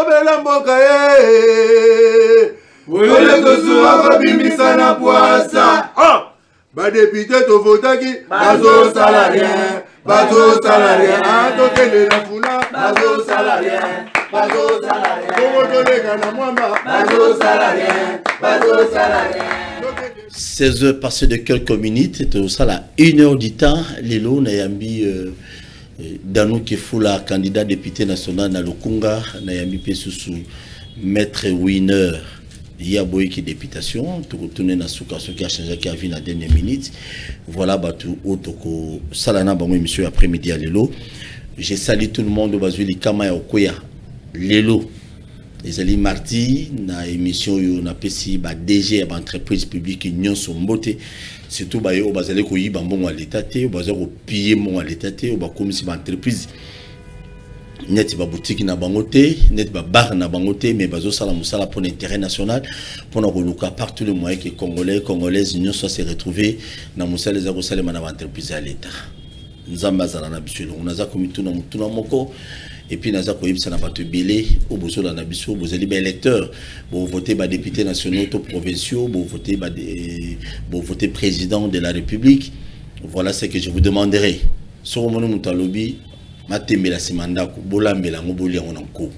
bela mboka ye. Ole tosuwa babimisa na poasa. Ba député to votaki bazo salarien. Bazo salarien. Tokele na funa bazo salarien. Bazo salarien. Tokotolega na mwamba bazo salarien. Bazo salarien. 16 heures passées de quelques minutes, tout ça là, 1 heure du temps, Lilo Nayambi Danou Kefula, candidat député national na Lukunga, Nayambi Pesusu, maître winner, Yaboy qui députation, tout retourner na Souka, ce qui a changé, qui a vu la dernière minute. Voilà, Batou, Otoko, Salana, Bamou, monsieur, après-midi à Lilo. Je salue tout le monde, Bazuli Kama et Okoya, Lilo. Les alliés mardi, na émission yo na pesi ba DG ba entreprise publique union sombote surtout ba yo bazale ko yiba mbongo l'état te bazale ko piller mbongo l'état te ba comme si ba entreprise net ba boutique na bangote net ba bar na bangote mais bazo sala musala pour l'intérêt national pour na koluka partout le moyen que congolais congolaises union soit se retrouver na musala za ko salema na entreprise à l'état nzamba zala na bisulo unaza komituna mutuna moko. Et puis, nous avons dit que nous avons vous avez des électeurs, vous votez des députés nationaux, provinciaux, vous votez président de la République. Voilà ce que je vous demanderai. Si vous avez un lobby, Matembela Simandako, Bolambela, Mobolia, Onanko.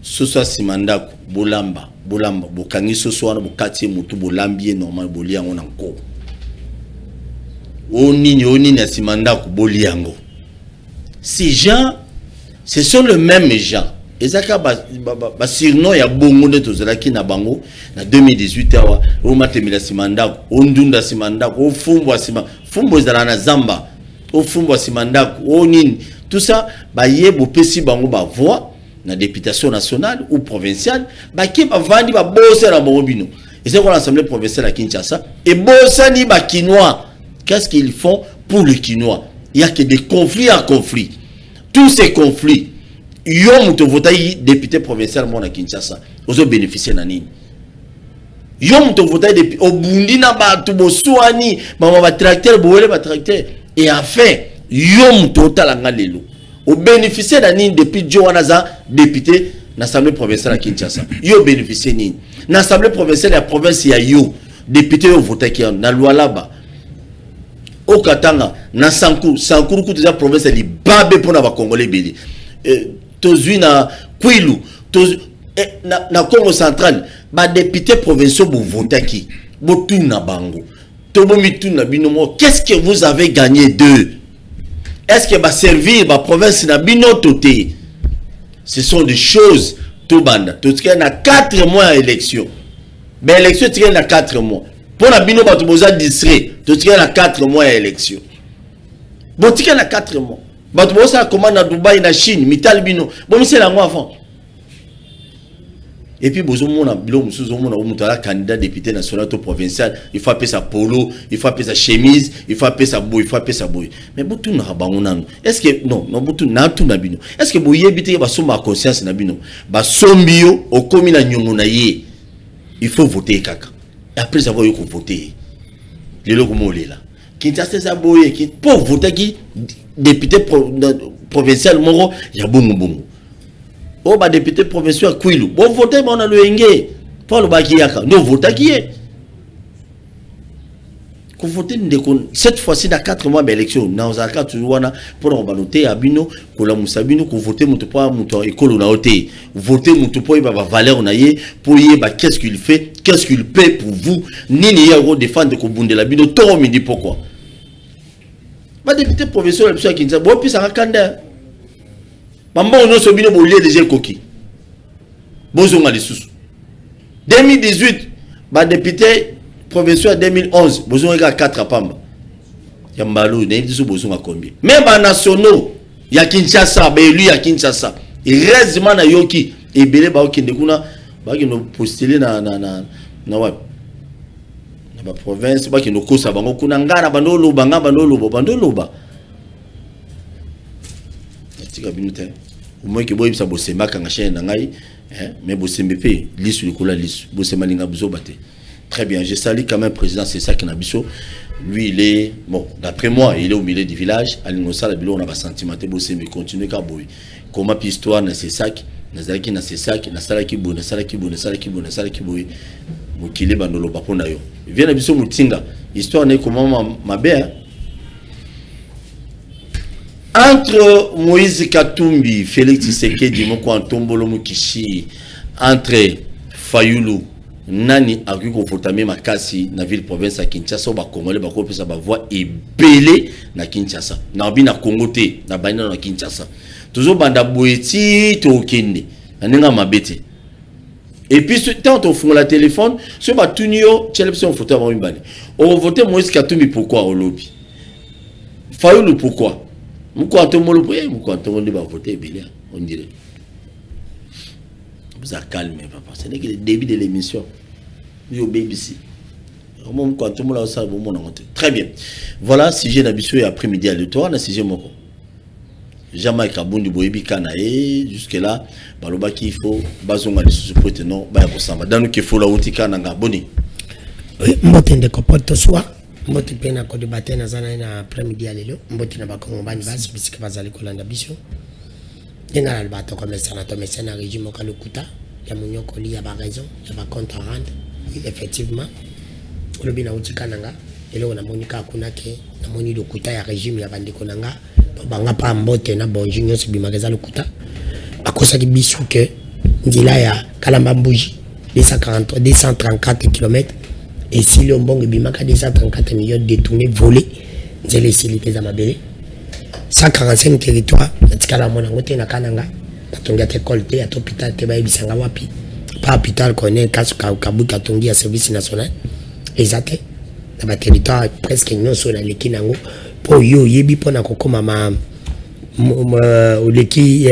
Ce soit Simandako, Bolamba, Bokangi, ce soit Bokati, Moutou, Bolambi, normal, Bolia, Onanko. Onini, Simandako, Boliango. Ces gens, ce sont les mêmes gens. Et ça, surnom, il y a beaucoup de choses qui na bango, en 2018, au Matemila Simandako, au Ndunda Simandako, au Fumbo Simandako, Fumbo Zalana Zamba, au Fumbo Simandako, au Nin, tout ça, il y a beaucoup de bango ba voix, na députation nationale ou provinciale, qui va vendre, va bosser dans Borobino. Et c'est quoi l'Assemblée provinciale à Kinshasa? Et bosser ni ba Quinois. Qu'est-ce qu'ils font pour les Quinois? Il n'y a que des conflits à conflits. Tous ces conflits, yom te votayi député provincial mon à Kinshasa, vous avez bénéficié nani. Yom te votayi député au Bundi na ba tubo soani, ba tracteur boele ba tracteur. Et enfin, yom total anga lelo. Au bénéficié nani depuis Joanaza député l'Assemblée provinciale à Kinshasa. Yo bénéficié ni. L'Assemblée provinciale de la province ya yo député au votayi qui na loi là-bas. Au Katanga, na Sankuru kutuza province li babe pona ba Congolais beli. Tozui na Kwilu, na Congo central, ba député provinciaux bo voter qui, bo tout na bango. Tobo mi tout na binomo, qu'est-ce que vous avez gagné d'eux? Est-ce que va servir ba province na bino toté? Ce sont des choses tout banda. Tout ce qui a 4 mois à élection. Mais élection tu a 4 mois. Pour la bino batu boza distrait, tout ce qui a 4 mois à élection. Bon tu a 4 mois. Batu boza commande na Dubaï na Chine, mital bino. Bon c'est la moi avant. Et puis bozo mona bilo musuzo mona mutala candidat député national ou provincial, il faut appeler sa polo, il faut appeler sa chemise, il faut appeler sa boy, il faut appeler sa boy. Mais botu na bangonano. Est-ce que non, botu na tout na bino. Est-ce que boye bité ba soma conscience na bino. Ba sombio o komi na nyongo na ye. Il faut voter kaka. Après avoir voté, les locaux là. Qui est boye qui pour voter qui député provincial moro, il y a bon. Oh bah député provincial Kwilu. Bon voter on a le engé. Pour le bakiaka. Non voter qui est. Qu'on vote cette fois-ci dans 4 mois d'élection. Dans un cas toujours pour on va noter à bino pour la musabino qu'on vote mon pas mon école na voter. Voter mon pas il va valeur on aille pour y bah qu'est-ce qu'il fait, qu'est-ce qu'il paie pour vous. Ni ni euro défendre ko bunde la bino toro midi pourquoi. Ba député provincial la qui dit bon puis ça rakanda. Bamba on so bino bolé déjà coquille. Bozonga les sous. 2018 ba député provincial 2011, besoin de 4 à Pamba. Yambalou, il y a besoin de combien? Même en nationaux, il y a Kinshasa, lui à Kinshasa. Il reste à Yoki, et Belé Baoki Ndekuna, qui nous postulé dans la province, qui nous cause à Bango Kunanga, Bandolo, Banga, Bandolo, Bandolo. Au moins que vous avez bossé, mais bossé MP, lisse le coula lisse, bossé Malinga Bouzobate. Très bien, je salue quand même le président, c'est ça qui n'a pas. Lui, il est, bon, d'après moi, il est au milieu du village. À l'Innossa, on a un sentiment, mais continue qu'à bouiller. Comment puis histoire, c'est ça qui nazalaki na sesaki na salaki bo na salaki bo na salaki bo na salaki bo mokile bandolo bapona yo vient na biso mutinga histoire ne comment mabe entre Moïse Katumbi, Félix Tshisekedi, Moko Antombolo Mukishi, entre Fayulu, Nani Agui Fotame Makasi, na ville province à Kinshasa, ba Congolais, ba kopesa ba voix et belé na Kinshasa. Na bi na Congo te, na baina na Kinshasa. Toujours banda boeti to kende. Na ninga mabete. Et puis tant on fond la téléphone, ce ba tunio, tchelpson photo ba mbani. On voter Moïse Katumbi pourquoi au lobby? Fayulu pourquoi? Mouko Antombolo Mouko Antombolo va voter bien, on dirait. Vous a calmé, papa. Ce n'est que le début de l'émission. Yo BBC. Très bien. Voilà, sujet d'habitude après-midi à l'étoile, un sujet moko. Jamais Kabundi Boebi Kanae, jusque-là, Baloba qu'il faut, Bazonga les sous-supports, non, Bayakosamba. Dans le qu'il faut la Outika Nanga, Boni. Oui, Moten de Copote Soa. Mboti pena ko débattre na zana na après-midi alelo mboti na bakongo bani basi bisika bazali kolanda biso ina la bato comme ça na to mais na régime ka lokuta ya munyoko li ya ba raison ya ba compte à rendre effectivement le bina utika nanga elo na monika kuna ke na moni lokuta ya régime ya bandeko nanga banga pa mbote na bonji nyose bimagaza lokuta akosa ki bisu ke ndila ya kalamba mbuji 234 km. Et si le bon bimaka 234 millions détournés, volés, c'est les cilités à Mabélé. 145 territoires, Tikala Monangote na Kananga, Tatonga te colté, à l'hôpital Teba Bisanga Wapi. Pas hôpital qu'on est, Kasuka ou Kabuka Tongi à service national. Exact. Dans le territoire presque non sur la Lekinango. Pour yo, yebi pour na koko mama. Leki,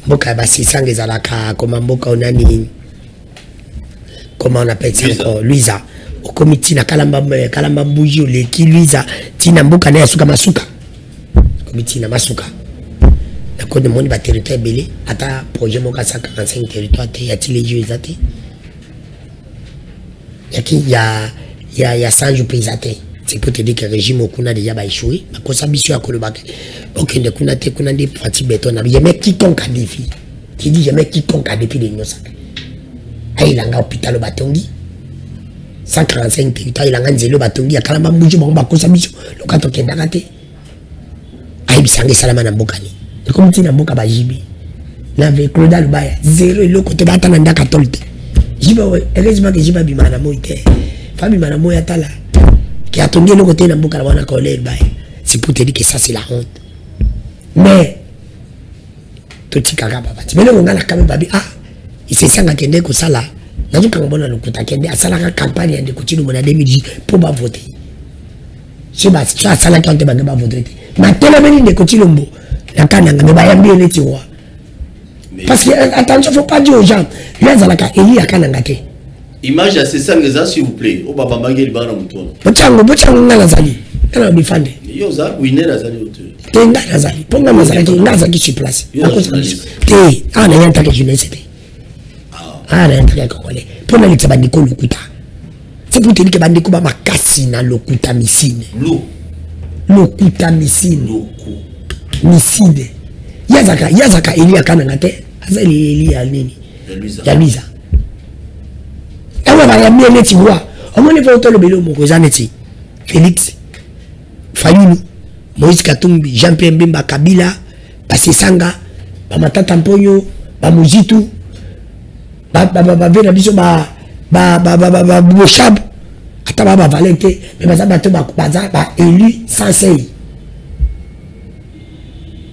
Moka Bassisang et Zalaka, comme Moka Onani. Comment on appelle ça encore? Luisa. Au comité na kalamba bougie le qui Luisa tina mboka na yasuka masuka comité na masuka na code de monde ba territoire belé ata projet moka 145 territoire te yati les jeux ezate yaki ya 100 jours paysate c'est pour te dire que le régime okuna déjà ba échoué ba kosa biso ya kolobaka aucun de kuna te kuna des parties béton na jamais quiconque a défi qui dit jamais quiconque a défi de l'Innocent ailanga hôpital batongi 145 territoires, il a un zélo batongi, à Kalamba Mouji, bon, bah, cosa biso, le canton qui est d'arrêté. Aïe, Bissangé Salama Nambokani. Le comité Namboka Bajibi. N'avait Claude Lubaya, zéro et le côté Batananda Katolte. Jiba, heureusement que Jiba Bimana Moïte, Fabi Manamo Yatala, qui a tombé le côté Namboka Wana Kolé Baya. C'est pour te dire que ça, c'est la honte. Mais, tout est caraba. Mais là, on a la caméra, ah, il s'est sangé à Kende Kosala. Dans le Cambon, on a la campagne de couture de 2010 pour voter. Je vais faire la campagne de voter. Maintenant, la de couture la canne, mais pas bien les tiroirs. Parce que, attention, il ne faut pas dire aux gens, il y a la canne. Image à ces 5 ans, s'il vous plaît. Au Baba Magel Baramouton. Bochango, Nazali. Elle a défendu. Yoza, oui, Nazali. T'es Nazali. Pour moi, Nazali sur place. T'es, ah, on a un tas de jeunesse. Ah, pour les bandiko lokuta. C'est pour te dire que bandiko ba makasi na lokuta misine. Lokuta misine. Misine. Yazaka Elia kanangate. Azali Elia nini? Ya Luisa. Awa ba ya miene tiwa. Omone voto le belo moko zaneti. Félix Fayulu, Moïse Katumbi, Jean-Pierre Mbemba Kabila, Basisanga, ba Matata Mponyo, ba Mujitu. Vena biso bochab ata ba valente mais baza bato ba élu sans sei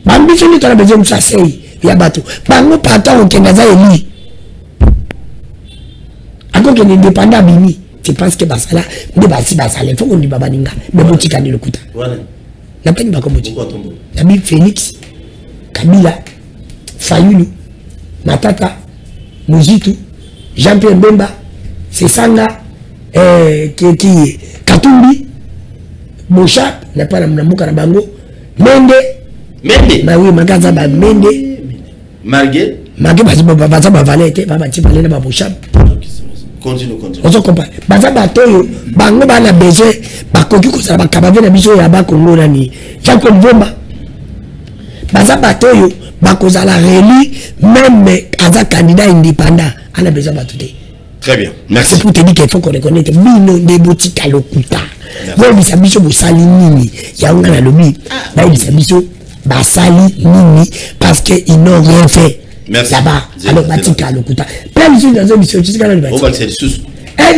ba biso ni tala besoin sans sei ya bato bango pata ke naza élu ako ke indépendant bini tu penses que basala de basi basala faut qu'on dit baba ninga mais botika ni lokuta voilà la peine ba comme tu Nabi Félix Kabila Fayulu Matata Mujitu, Jean-Pierre Mbemba, Sesanga, qui Katumbi, Bochap, n'a pas la Mouka Bango, Mende, bah oui, Magaza, Mende, Marguerite, Baza Valete, Baba Tipalena, Bochap. Continue. On se comprend. Baza Batoyo, Bango, Bana Bézé, Bakoki, Kosala, Kabave, Nabiso, Yaba, Kongo, Nani, Jean-Claude Vomba. baza batoyo bakozala réélu même aza candidat indépendant ana besoin batuté. Très bien, merci. C'est pour te dire qu'il faut qu'on reconnaisse bino de boutique à l'okuta. Bon bisabiso bo sali nini ya nga na lobi ba bisabiso ba sali nini parce que ils n'ont rien fait. Merci. Là-bas alors boutique à l'okuta. Plein de choses dans un biso tu kana on va c'est sous.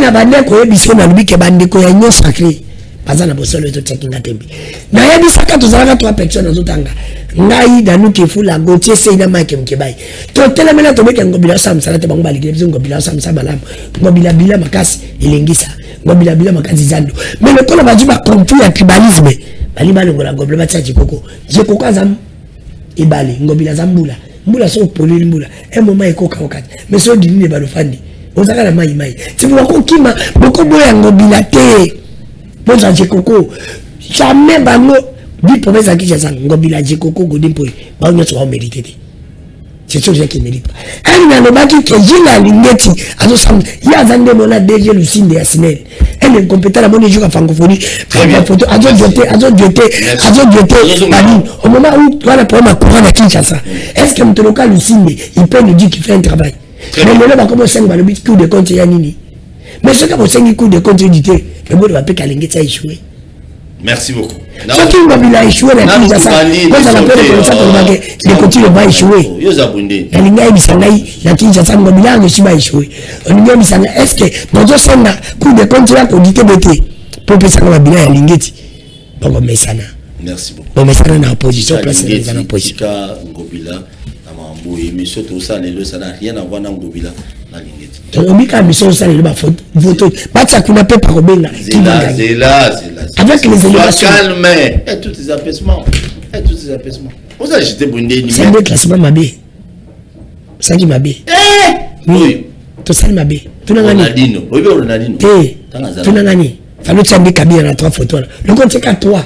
Na bande ko biso na lobi ke bande ko ya nyo sacré. Baza na bosolo to tsekinga tembi. Na ya bisaka to zalaka 3 personnes zotanga. Ngai danu ke fula gotie sei na make mkebai. To telemela to beka ngobila sam salate bango balikile biso ngobila sam sabalam. Ngobila bila makasi elengisa. Ngobila bila makasi zando. Mais le kola bajiba compris ya tribalisme. Bali balongola ngobila batsa jikoko. Jikoko azam ebale ngobila zambula. Mbula so poleli mbula. Un moment ekoka okati. Mais so dini ne balofandi. Ozaka na mai mai. C'est pour ko kima boko boya ngobila te. Bon ça jikoko. Jamais bango dit pour mes acquis ça ngobila jikoko godimpo. Ba onyo so mérité. C'est ce qui mérite. Elle n'a pas dit que j'ai la lignette. Alors, il y a un démon déjà le signe de Assinel. Elle est compétente à mon jour à francophonie. Au moment où tu as le problème à courant à Kinshasa, est-ce que notre local le signe, il peut nous dire qu'il fait un travail. Mais le là, comme on sait, le but coup de compte, il y a nini. Mais ce qu'on sait, coup de compte, il dit, le mot va pas qu'à l'inguette ça échoué. Merci beaucoup. Ce qui va échouer, la Kinshasa, moi ça m'appelle comme ça pour que les continuent va échouer. La ligne Misangai, la Kinshasa, Ngobila, ne suis pas échoué. On y a Misanga, est-ce que dans ce sens là, coup de compte là, qu'on dit que BT, pour que ça va bien à l'ingeti. Bon, mais ça n'a. Merci beaucoup. Bon, mais ça n'a en opposition, place en opposition. Ngobila, mais surtout ça, ça n'a rien à voir avec Ngobila. Omika mission ça le voto batia kuna pepa kobenga c'est là avec les élévations calme et tous ces apaisements vous avez jeté bondé ni c'est un classement mabé ça qui mabé oui to ça mabé tu n'as Ronaldinho Ronaldinho tu n'as gagné fallait t'amener Kabila na 3 photos le compte c'est 4-3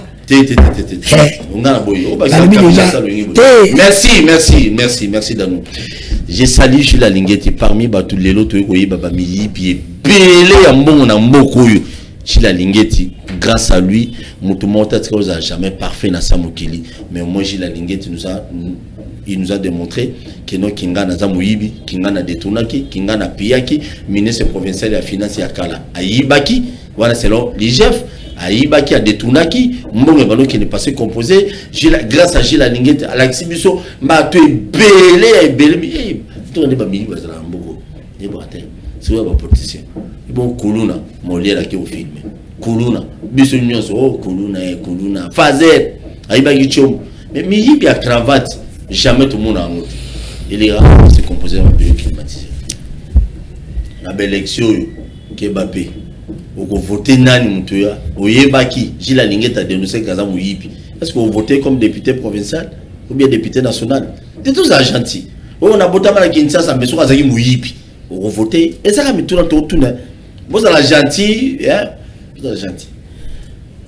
merci Danou. Je salue sur la linguette parmi tous les autres sur la linguette grâce à lui nous a jamais parfait na samokili mais moi j'ai la linguette il nous a démontré que nos kinga na zamuibi kinga na detunaki kinga na piaki ministre provincial de la finance ya kala ayibaki voilà selon l'IGF Aïbaki a détournaki, mon ballon qui n'est pas composé, grâce à Gilles Linguette, à l'exhibition, m'a tué belé et belé. Tu n'es pas mis, c'est un beau. Il est bon, c'est un politicien. Il est bon, Koulouna, mon lien là qui est au film. Koulouna, Bissonion, oh, Koulouna, Fazet, Aïbaki Chom. Mais il y a cravate, jamais tout le monde en route. Il est rare, c'est composé dans un pays climatisé. La belle élection, qui est Mbappé. Vous votez Nani Moutoya, vous Yebaki, Gilles Linguette a dénoncé Gaza Mouyipi. Est-ce que vous votez comme député provincial ou bien député national? C'est tout ça gentil. On a voté à la Kinshasa, mais sur Azaki Mouyipi. Vous votez, et ça a mis tout le temps. Vous êtes gentil, vous êtes gentil.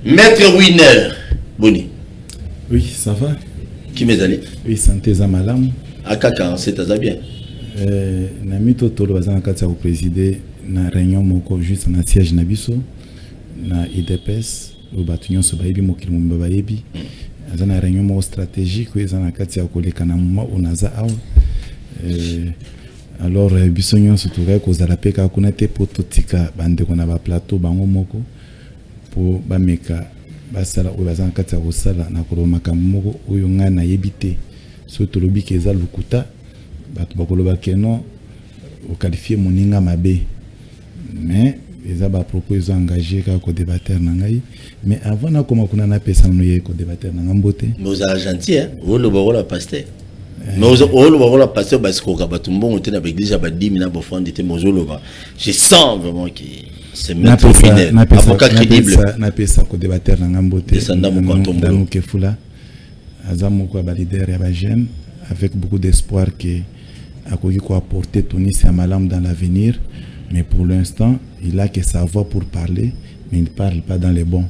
Maître Winner, Boni. Oui, ça va. Qui m'est allé? Oui, santé Zamalam. À Kaka, c'est bien. Nami Totolo Bazan Katsa au président. Na réunion moko juste na siège na biso na IDPS au batunyo so bayibi mokili mumba bayibi azana réunion moko stratégique ezana kati ya koleka na moma onaza aw alors biso nyonso toka kozala peka kuna te pototika bandeko na ba plateau bango moko po bameka basala o bazana kati ya kosala na kolomaka moko oyo nga na yebite so tolobi ke eza lukuta bato bakoloba keno o qualifier moninga mabe. Mais ils ont proposé d'engager comme débatteur nangai mais avant na comment qu'on a appelé ça nous y comme débatteur nangambote mais vous êtes gentil hein vous le voyez la pasteur mais vous le voyez la pasteur parce que quand batumbo on était dans l'église à 10 000 enfants d'été mozoloba je sens vraiment que c'est maître fidèle avocat crédible na appelé ça comme débatteur nangambote descendant mon canton dans Kefula azamo quoi leader ya ba jeune avec beaucoup d'espoir que a quoi apporter Tunis à Malam dans l'avenir. Mais pour l'instant, il a que sa voix pour parler, mais il ne parle pas dans les bons.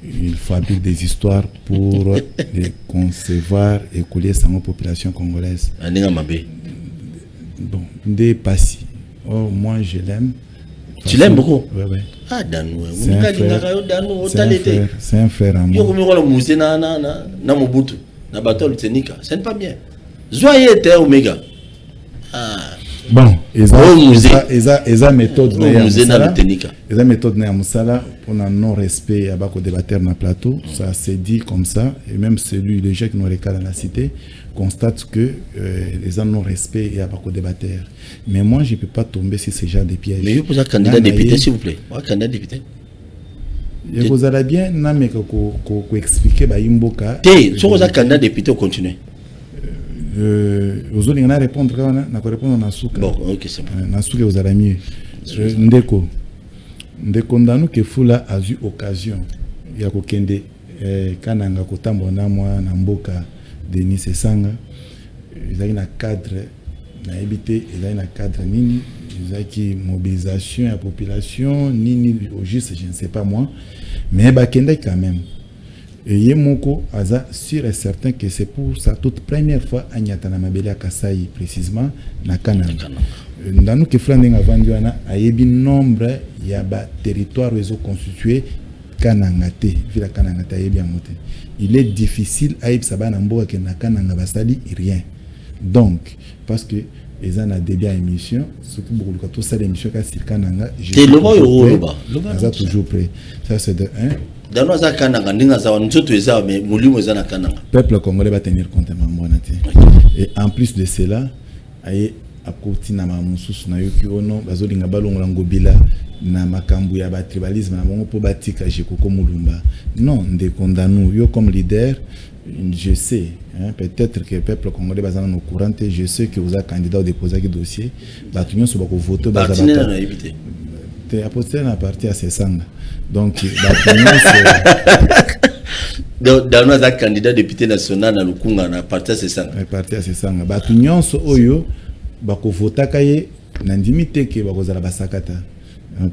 Il fabrique des histoires pour les concevoir et coller sa population congolaise. Bon, des passi. Oh, moi je l'aime. Tu l'aimes beaucoup? Oui, oui. Ah, Danou. C'est un frère à moi. na bateau Tenika, ce n'est pas bien. Zoyé était Omega. Bon, eza méthode eza méthode na musala pour un non respect à bako débatteur na plateau, ça s'est dit comme ça et même celui les gens qui nous recalent la cité constate que les non respect et à bako débatteur. Mais moi je peux pas tomber sur ce genre de pièges. Mais vous êtes candidat député s'il vous plaît. Moi candidat député. Et vous allez bien na me ko expliquer ba imboka. Té, si vous êtes candidat député continuez. Vous allez répondre na ko répondre na souka. Bon, OK, c'est bon. Na souka vous allez mieux. Ndeko ndanu que Fula a eu occasion ya kokende kananga kotambo na mwa na mboka Denis Sesanga. Ils ont un cadre na habité, ils ont un cadre nini, ils ont une mobilisation à la population nini au juste je ne sais pas moi, mais bakende quand même. Et Yemoko aza sûr et certain que c'est pour sa toute première fois à Nyatana Mabele à Kasai précisément na Kananga. Dans nous que Flanding a vendu a yebi nombre ya ba territoire réseau constitué Kanangate, villa Kanangate yebi amote. Il est difficile à yeb sabana mboka ke na Kananga basali rien. Donc parce que ils ont des biens émission, ce qui beaucoup de tout ça l'émission qu'a sur Kananga. C'est le mot le toujours prêt. Ça c'est de 1. Dans nos Kananga, nous avons tout ça, mais nous avons Kananga. Peuple congolais va tenir compte de ma. Et en plus de cela, aye à côté na mamususu na yoki ono bazolinga balongola ngobila na makambu ya ba tribalisme na mongo po batika jekoko mulumba. Non, de condamnou yo comme leader, je sais, hein, peut-être que le peuple congolais va au courant, je sais que vous êtes candidat au déposer qui dossier, batunion sur beaucoup voter parti na éviter. T'es apposé na parti à ces sangs. Donc dans nos candidats député national na lukunga na parti à ces sangs. Parti à ces sangs. Batunion so oyo bako votakaye na ndimité ke bakozala basakata.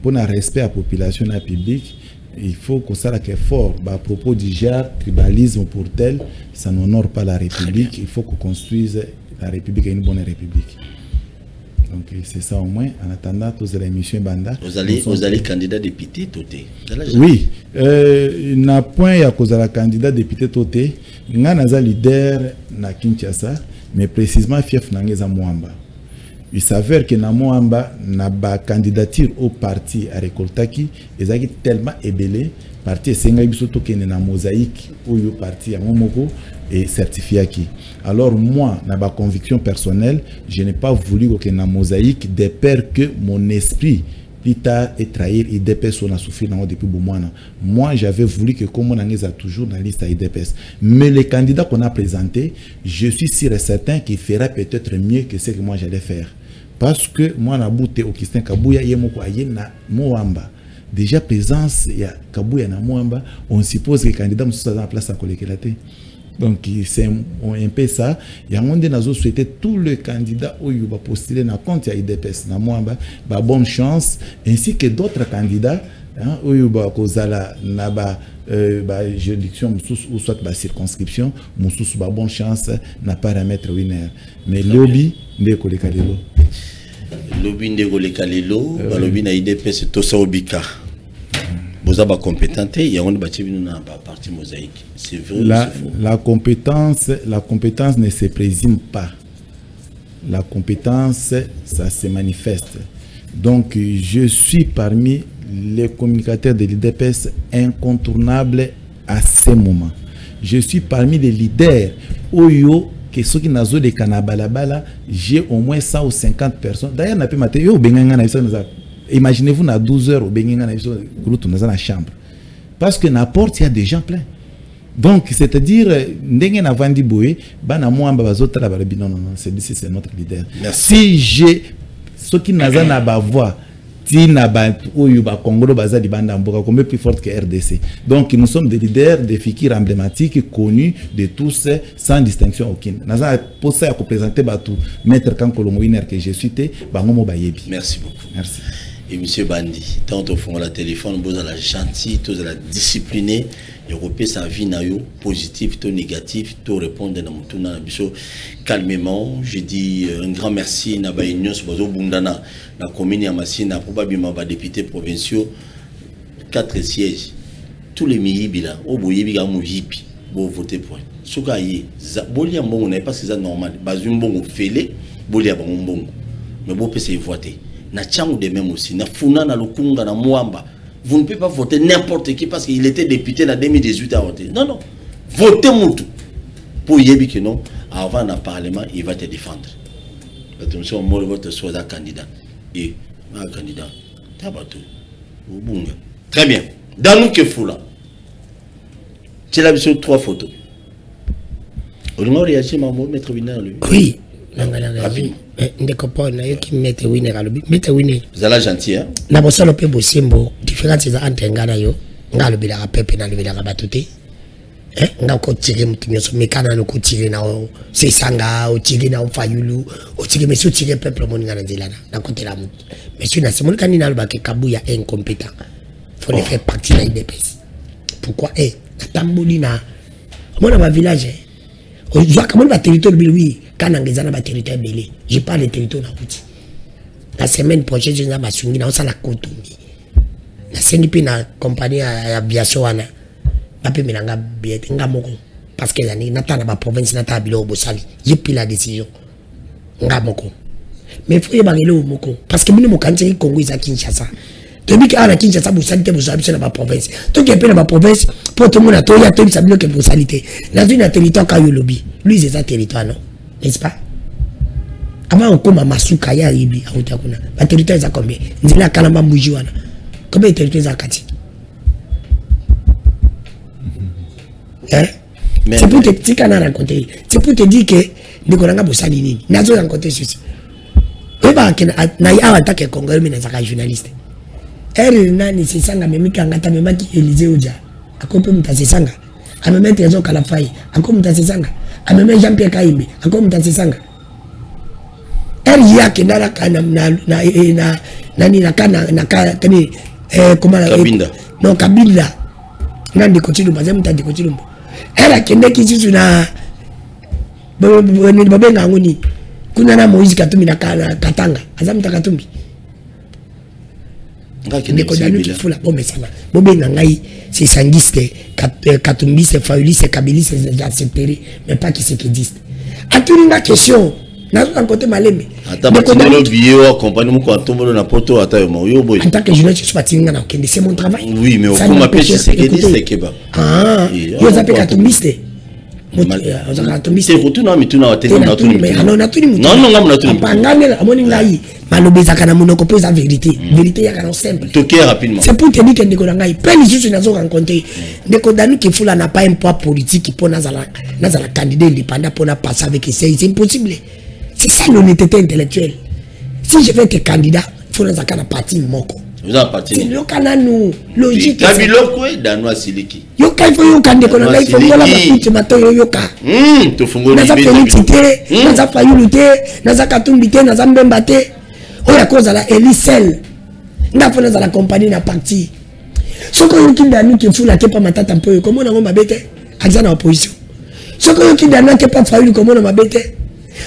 Pour un respect à la population et à public, il faut que ça soit fort. À propos du genre tribalisme pour tel, ça n'honore pas la République. Il faut qu'on construise la République et une bonne République. Donc c'est ça au moins. En attendant, tous les émissions Banda. Vous allez candidat député Toté. Oui. Na point ya cause la candidat député Toté. Nga naza leader na Kinshasa, mais précisément fief nangeza Mwamba. Il s'avère que na Mwamba na ba candidature au parti à récoltaki ezaki tellement ébélé parti esenga biso tokende na mosaïque oyo parti ya momoko et certifié qui. Alors moi na ba conviction personnelle, je n'ai pas voulu que na mosaïque de peur que mon esprit plus tard et trahir IDPS on a souffert depuis Boumouana. Moi j'avais voulu que comme on a toujours dans la liste à IDPS. Mais les candidats qu'on a présentés, je suis sûr et certain qu'il fera peut-être mieux que ce que moi j'allais faire. Parce que moi na bouté au Kistin Kabouya yemoko ayena Moamba. Déjà présence ya Kabouya na Moamba, on suppose que les candidats sont dans la place à collecter. Donc c'est un peu ça. Il y a un monde qui souhaité tous les candidats où ils vont postuler dans compte à IDPS na Moamba, bah bonne chance ainsi que d'autres candidats où ils vont kozala na ba juridiction ou soit ba circonscription, moussous ba bonne chance na paramètre winner. Mais lobby ndeko le kalelo. Lobby ndeko le kalelo, ba lobby na IDPS to sa obika. Vous avez compétence, il y a une partie mosaïque. C'est vrai. La compétence ne se présume pas. La compétence, ça se manifeste. Donc, je suis parmi les communicateurs de l'IDPS incontournables à ce moment. Je suis parmi les leaders Oyo que ceux qui n'ont de Kanabalabala, j'ai au moins 100 ou 50 personnes. D'ailleurs, on a pu imaginez-vous, à 12 heures, dans la chambre. Parce que n'importe, il y a des gens pleins. Donc, c'est-à-dire, c'est notre leader. Si j'ai ceux qui n'ont pas voix, Congo plus forte que RDC. Donc nous sommes des leaders, des figures emblématiques, connus de tous, sans distinction aucune. Nous avons posé à représenter Maître Kankolongo que je suis. Merci beaucoup. Merci. Et monsieur Bandi, tant au fond la téléphone, vous avez la gentille, vous avez la disciplinée, et sa vie positif, tout négatif, tout répondre dans mon calmement. Je dis un grand merci à Baïnios Bozo Bundana, la commune Yamassina, probablement des députés provinciaux, 4 sièges. Tous les Miyibi là, au Boyibi, vous votez pour. soka ye bolia mbongo na parce que c'est normal bazui mbongo fele bolia bango mbongo mais bo pese voter na changu de même aussi na funa na lukunga na mwamba vous ne pouvez pas voter n'importe qui parce qu'il était député en 2018 à voter non votez Moutou pour yebi que non avant le parlement il va te défendre attention moi votre soit un candidat et un candidat tabatou bunga très bien dans nous que fou là tu l'as vu sur 3 photos. On a réagi à mettre winner lui. Oui. Ne comprends pas qui mettre winner à lui. Mettre winner. Vous allez gentil hein. Na bossa le pe bosimbo. Différence entre ngana yo. Ngalo bila ka pepe na bila ka batuté. Nga ko tirer mutu nyoso mekana no ko tirer na o sesanga o tirer na o fayulu o tirer mais so tirer peuple mon ngana nzilana na côté la mutu. Monsieur na semol kanina lo ba ke kabuya incompétent. Faut le faire partie de l'IDPS. Pourquoi Tamboli na mon ma village on voit comment va territoire oui quand on a territoire belé je parle de territoire na route la semaine prochaine je na basungi na on sala kotumbi na sengi na compagnie aviation wana ba pe melanga biete nga moko parce que yani nata na ba province nata bilo bosali j'ai pris la décision nga moko mais faut y bagelo moko parce que mine mo kanti Congo za Kinshasa depuis que la Kinshasa vous salite vous habitez dans ma province tout qui est dans ma province pour tout le monde à toi il y a tout ça que vous salite la zone à territoire quand il lobby lui c'est un territoire non n'est-ce pas avant on comme masuka ya ribi à utakuna la territoire c'est combien nzila kalamba mujiwana combien de territoire ça kati hein c'est pour te dire qu'on a raconté c'est pour te dire que nous connaissons pas ça nini nazo raconter ceci et bah que na ya attaque Congo mais na journaliste nani sesanga memika ngata memaki Élysée Oja akompe mutasesanga ameme Trésor Kalafai akompe mutasesanga ameme Jean-Pierre Kaimbe akompe mutasesanga yake ndala kana nani na kana na kani comment Kabinda non Kabinda ngandi kochilu mazemu tandi kochilu kende kizizu na babenga ngoni kuna na Moïse Katumbi na Katanga azamta Katumbi ndeko danu ki fula bombe sana bombe ngai c'est sanguiste Katumbi c'est Fauli c'est Kabili c'est accepté mais pas qui c'est qui existe a tout une question na côté malembe ndeko danu bio accompagne mon quand tombe na poto ata yo boy en tant que journaliste je suis parti ngana okende c'est mon travail oui mais au fond ma pêche c'est qui dit c'est keba yo zape Katumbi c'est c'est retourne mais tu n'as tenu na tout non ngamuna tout pangane amoni ngai malobeza kana monoko pesa vérité vérité ya kana simple toquer rapidement c'est pour te dire que ndeko ngai peine juste nazo rencontrer ndeko danu ki fula n'a pas un poids politique pour nazala candidat indépendant pour na passer avec c'est impossible c'est ça l'honnêteté intellectuelle si je vais être candidat faut nazala kana parti moko vous en parti c'est le kananu logique kabiloko danu asiliki yoka il faut yoka ndeko ngai faut ngola bakute mato yoka to fungo naza félicité naza fayuluté naza Katumbi té naza mbemba té oya cause la Elisel nga fona za la compagnie na parti soko yoki danu ki fula ke pa matata mpo comment na ngoma bete akza na opposition soko yoki danu ke pa fayulu comment na mabete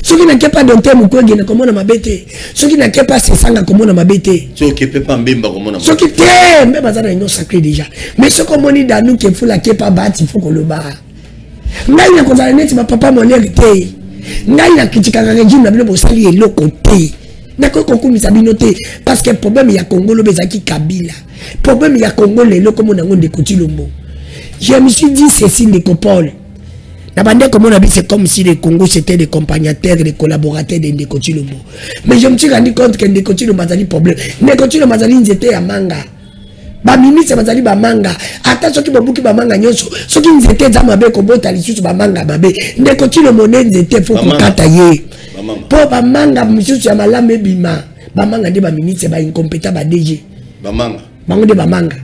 soki na ke pa donté mukwege na comment na mabete soki na ke pa sesanga comment na mabete soki pe pa mbemba comment na soki te mbemba za na union sacrée déjà mais soko moni danu ke fula ke pa bati faut ko loba ngai na kozala neti ba papa monere te ngai na kritika ka régime na bino bosali eloko te D'accord, parce que le problème il y a Congo le bezaki Kabila. Le problème il y a Congo le comme on a de Kotilombo. Je me suis dit ceci de Copol. Comme on a dit c'est comme si le Congo c'était des compagnateurs, des collaborateurs de Kotilombo. Mais je me suis rendu compte que les Kotilombo mazali problème. Les Kotilombo mazali ils étaient à manga. Ba ministre mazali ba manga. Ata soki bobuki ba manga nyonso. Soki ils étaient za mabe ko bota lisusu ba manga babe. Les Kotilombo ils étaient faut ko kataye. Pour bamanga monsieur ya malame bima bamanga de ba ministre ba incompétent ba DG bamanga bango de bamanga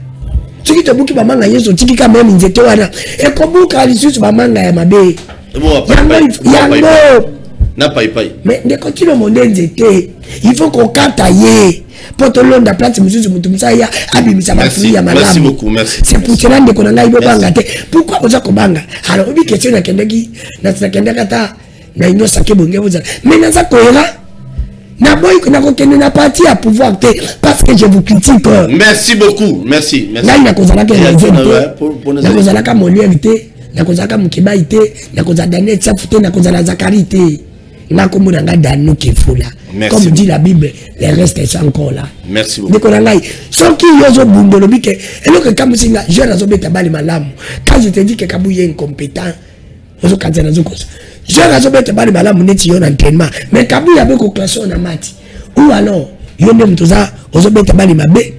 tiki to buki bamanga yeso tiki ka même nzete wana e ko buka lisusu bamanga ya mabe yango na pai mais de ko kilo monde nzete il faut qu'on kataye pour tout le monde place monsieur mutumsa ya abimisa ba fili ya malamu merci beaucoup merci c'est pour cela ndeko na ngai bobanga te pourquoi oza ko banga alors obi question na kendeki na kendeka ta na union sacrée bonge vous mais naza koera na boy ko na ko kende na parti à pouvoir te parce que je vous critique merci beaucoup merci na ina kozala ke na kozala ka molière te nakozaka Mukibai te, nakozaka Daniel Tsafu te, nakozaka Zakari te. Nakomona nga Dano Kefula. Comme dit la Bible, les restes sont encore là. Merci beaucoup. Nekonangai, so ki yozo bundolo bike, elo que kamusinga, je nazo beta bali malamu. Quand je te dis que Kabou est incompétent, ozo kanzana zo kosa. Je nazo beta bali malamu neti yon entraînement, mais Kabou y avait ko classe on amati. Ou alors, yonde mtoza ozo beta bali mabe.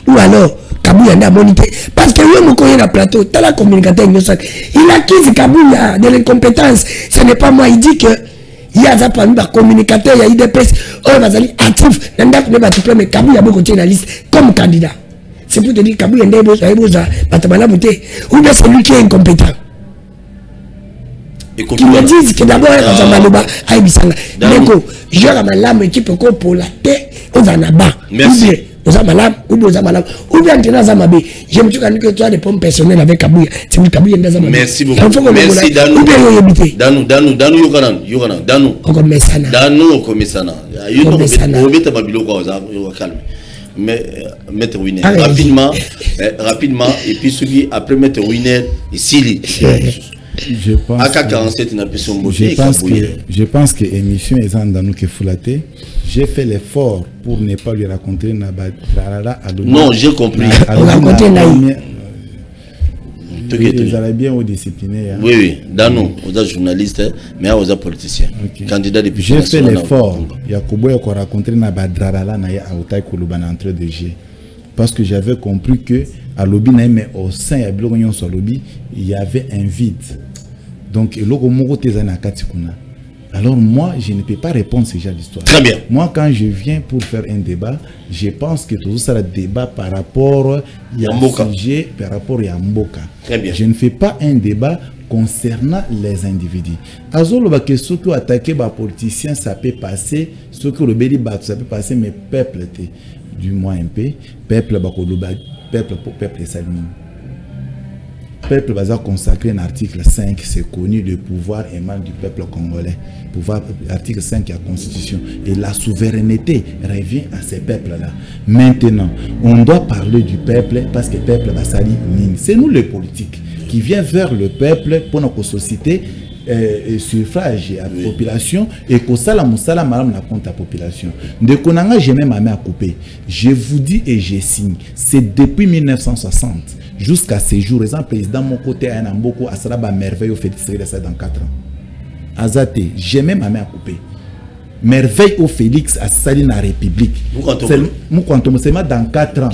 Ou alors Kabou yanda monité parce que yo moko na plateau, t'as la communicateur il accuse Kabou ya de l'incompétence. Ce n'est pas moi, il dit que il y a des communicateurs, il y a des IDPS, on va aller actif, mais Kabou y a beaucoup de liste comme candidat. C'est pour te dire Kabou y a des ou bien c'est lui qui est incompétent. Qui me disent que d'abord il y a des je vais à équipe pour la tête, on va là-bas. Merci. Ou bien tu n'as jamais je me suis dit que tu as des pommes personnelles avec Kabou. C'est lui Kabou. Merci beaucoup. Merci Danou. Danou. Mais Maître Winner, rapidement, et puis celui après Maître Winner, ici. Je pense que l'émission est dans nous que Foulaté. J'ai fait l'effort pour ne pas lui raconter non, j'ai compris. Les Arabiens ont discipliné. Oui, dans nous, aux journalistes, mais aux politiciens. Candidat depuis. J'ai fait l'effort. Yakobo a raconté na badrarala na ya autai kolubana entre deux G. Parce que j'avais compris que à lobby mais au sein ya bilognon sur lobby, il y avait un vide. Donc alors moi je ne peux pas répondre à ce genre d'histoire. Très bien. Moi quand je viens pour faire un débat, je pense que tout ça le débat par rapport à sujet par rapport à Mboka. Très bien. Je ne fais pas un débat concernant les individus. Azolo ba que ce qui attaqué ba politiciens ça peut passer, ce que le béli bat ça peut passer mais peuple du moins un peu peuple ba peuple pour peuple salut. Peuple va consacrer un article 5, c'est connu, le pouvoir émane du peuple congolais. Pouvoir, article 5 de la Constitution. Et la souveraineté revient à ces peuples-là. Maintenant, on doit parler du peuple parce que le peuple va salir mine. C'est nous les politiques qui viennent vers le peuple pour notre société. Suffrage à la population et que ça la moussala madame la compte à la population. De Konanga j'ai même ma main à couper. Je vous dis et je signe. C'est depuis 1960 jusqu'à ces jours. Exemple président mon côté à Namboko à Saraba merveille au Félix ça dans 4 ans. Azate j'ai même ma main à couper. Merveille au Félix à Saline la République. Mon quantum c'est dans 4 ans.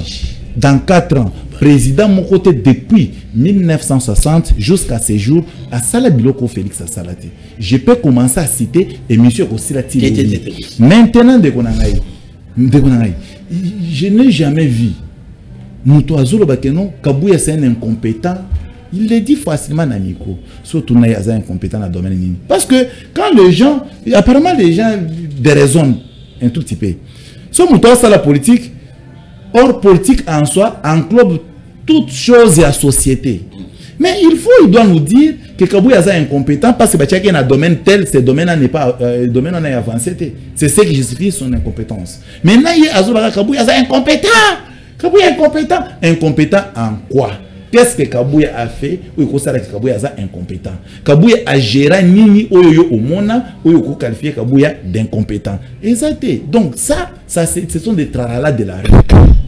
Dans 4 ans, président mon côté depuis 1960 jusqu'à ces jours à Salabiloko Félix à Salate. Je peux commencer à citer et monsieur Ossilati. Maintenant de Konangaï, je n'ai jamais vu Moutoazolo Bakeno Kabouya c'est un incompétent. Il le dit facilement à Nico. Surtout Naya est incompétent dans le domaine. Parce que quand les gens, apparemment les gens déraisonnent un tout petit peu. Ce Moutoaz c'est la politique. Or, politique en soi englobe toutes choses et la société. Mais il doit nous dire que Kabouya est incompétent parce que chacun a un domaine tel, ce domaine n'est pas domaine on a avancé. C'est ce qui justifie son incompétence. Maintenant, il y a Kabouya est incompétent. Kabouya est incompétent. Incompétent en quoi? Qu'est-ce que Kabouya a fait? Oui, que Kabouya est incompétent. Kabouya a géré nini oyo au mona oyo ko qualifier Kabouya d'incompétent. Exactement. Donc ça ce sont des tralala de la rue.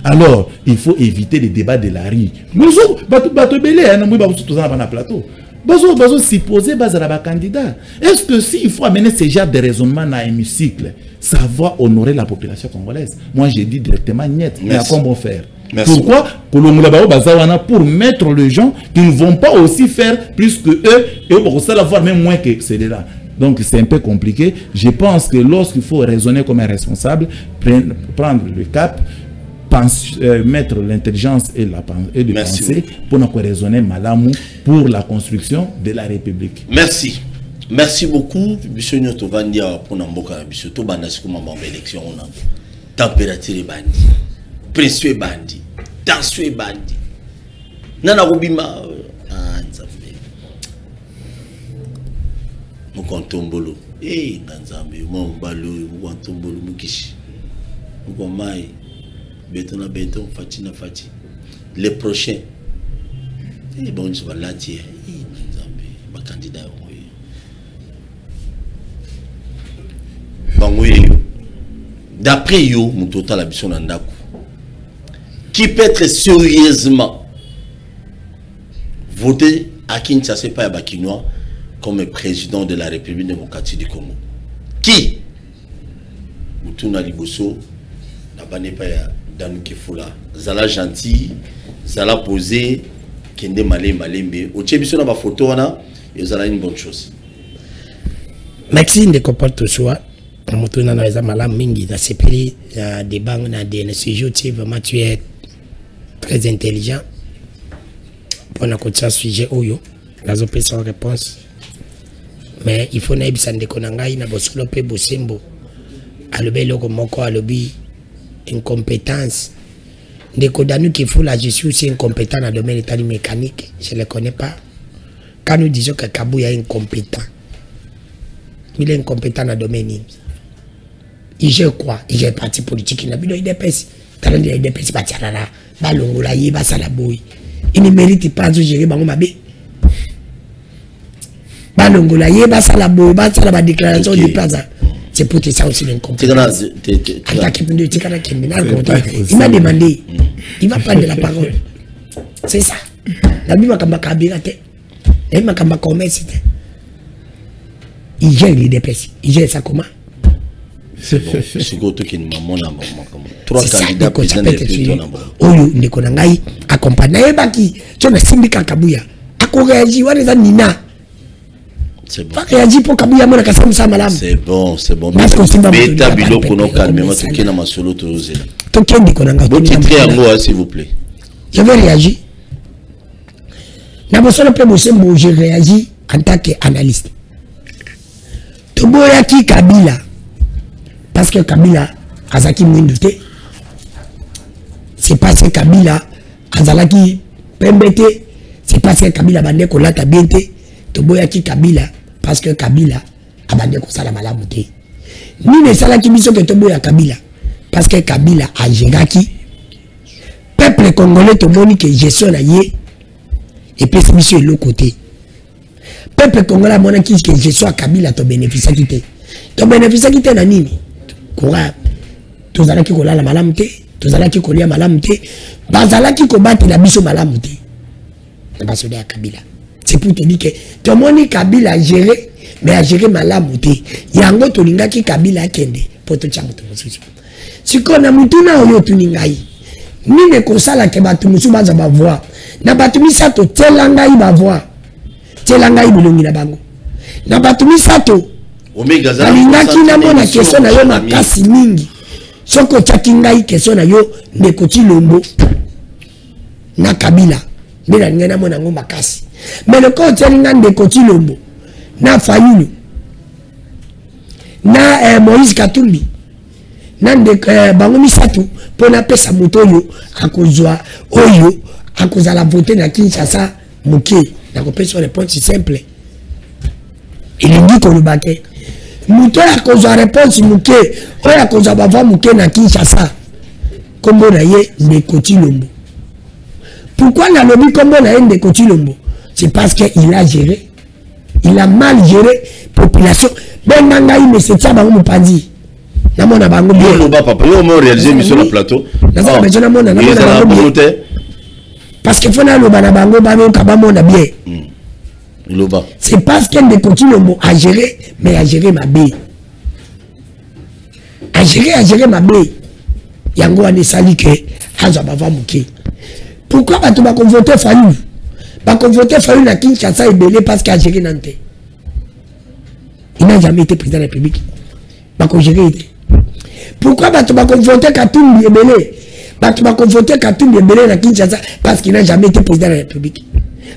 Alors, il faut éviter les débats de la rue. Nous bato belé hein, nous ba tout ça na plateau. Bazo supposer bazala candidat. Est-ce que s'il faut amener ce genre de raisonnement dans l'hémicycle, ça va honorer la population congolaise? Moi, j'ai dit directement net. Mais comment faire? Merci. Pourquoi? Pour mettre les gens qui ne vont pas aussi faire plus que eux et pour ça avoir même moins que ceux-là. Donc c'est un peu compliqué. Je pense que lorsqu'il faut raisonner comme un responsable, prendre le cap, mettre l'intelligence et de penser pour nous raisonner malamou pour la construction de la République. Merci. Merci beaucoup. Monsieur Nyoto Vandia pour Namboka, monsieur Tobanas comme en élection on a température bandi, pression bandi, tension bandi. Nana Robima Nzambe. Mukontombolo. Nzambe, mon balo, Mukontombolo Mukishi. Mukomai. Béton, béton, fati. Les prochains. Bon, je vais là dire. candidat bangoye d'après yo mon total ambition ndako qui peut être sérieusement voté à Kinshasa pas à Bakinois comme président de la République démocratique du Congo. Qui Mutuna Liboso n'a pas dans Kefola. Zala gentil, Zala posé, Kende Malembe. Au Tchebiso n'a pas photo, et Zala une bonne chose. Maxime de comporte soi. Mutuna na eza malam mingi da sepeli des banques na des séjours vraiment tu es très intelligent. Pour na côté sujet oyo, la zopé sans réponse. Mais il faut naïbisa ndeko na ngai na bosolo pe bosembo. Alobe loko moko alobi incompétence. Ndeko danu qui faut la je suis aussi incompétent dans le domaine état mécanique, je le connais pas. Quand nous disons que Kabouya est incompétent. Il est incompétent dans le domaine. Il gère quoi? Il gère parti politique, il a mis des pèses. Talent il des pèses batirara. Balongola yi basalaboy. Il ne mérite pas de gérer bango mabe. Balongola yi basalaboy, basalaba déclaration de plaza. C'est pour ça aussi l'incompétence. Il m'a demandé. Il va prendre la parole. C'est ça. La Bible m'a kabirate. Elle m'a commerce. Il gère les dépenses. Il gère ça comment? C'est bon. Trois candidats présidents de la Oyo Nekonangai accompagné Baki. Tu as Simbika Kabuya. A réagi. Nina. C'est bon. Réagi pour Kabuya Mona Kassam Samalam. C'est bon, c'est bon. Beta Bilo Kono calmement, Toké na Masolo Torozela. Toké Nekonanga. Bon titre en gros, s'il vous plaît. Je vais réagir. Nabosolo pe Mosembo, je réagis en tant qu'analyste. Toboyaki Kabila. Parce que Kabila Azaki Mwindouté. C'est parce que Kabila Azalaki Pembete. C'est parce que Kabila Bande Kolata Biente. Toboyaki Kabila. Parce que Kabila a Bande Kosala Malamouté. Ni ne Salaki Biso que Toboya Kabila. Parce que Kabila a Géraki. Peuple congolais Toboni que gestion la yé. Et puis c'est monsieur l'autre côté. Peuple congolais mon qui que gestion à Kabila to bénéficie quitté. To bénéficie quitté na nini? Kora. Tozalaki kolala malamouté. Tozalaki kolia malamouté. Bazalaki kobattre la biso malamouté. Ambassadeur Kabila. C'est pour te dire que tout le monde Kabila a géré, mais a géré malamouté. Yango tolinga ki Kabila kende. Pour te chamoto mosusu. Si qu'on a mutuna oyo tuningai. Ni ne kosala ke batu musu baza ba voir. Na batu misato telangai ba voir. Telangai bilongi na bango. Na batu misato. Omega za. Alingaki na mona keso na yo makasi mingi. Soko chakingai keso na yo ndeko Chilombo. Na Kabila. Bila ngena mona ngo makasi. Mais le compte est ndeko Chilombo. Na Fayulu. Na Moïse Katumbi. Na bango misato pona pesa moto yo akozwa oyo akozala voter na Kinshasa moké. Na kopesa réponse simple. Il dit qu'on le baquet. Moto akozwa réponse moké. Oyo akozwa bava moké na Kinshasa. Kombo na ye ndeko Chilombo. Pourquoi la lobby kombo na ye ndeko Chilombo? C'est parce qu'il a géré. Il a mal géré population. Ben nanga il me se tient bango mopandi. Na mona bango bien. Yo papa, yo mo réaliser mission le plateau. Na ça mais na mona bango bien. Parce que fona lo bana bango ba mo ka ba mona bien. Loba. C'est parce qu'elle de continue à gérer mais à gérer ma bé. À gérer ma bé. Yango ane sali que haza bava muké. Pourquoi ba to ba convoter Fayulu? Ba convoter Fayulu na Kinshasa ebelé parce qu'il a géré Nantes. Il n'a jamais été président de la République. Ba ko gérer. Pourquoi ba to ba convoter Katumbi ebelé? Ba to ba convoter Katumbi ebelé na Kinshasa parce qu'il n'a jamais été président de la République.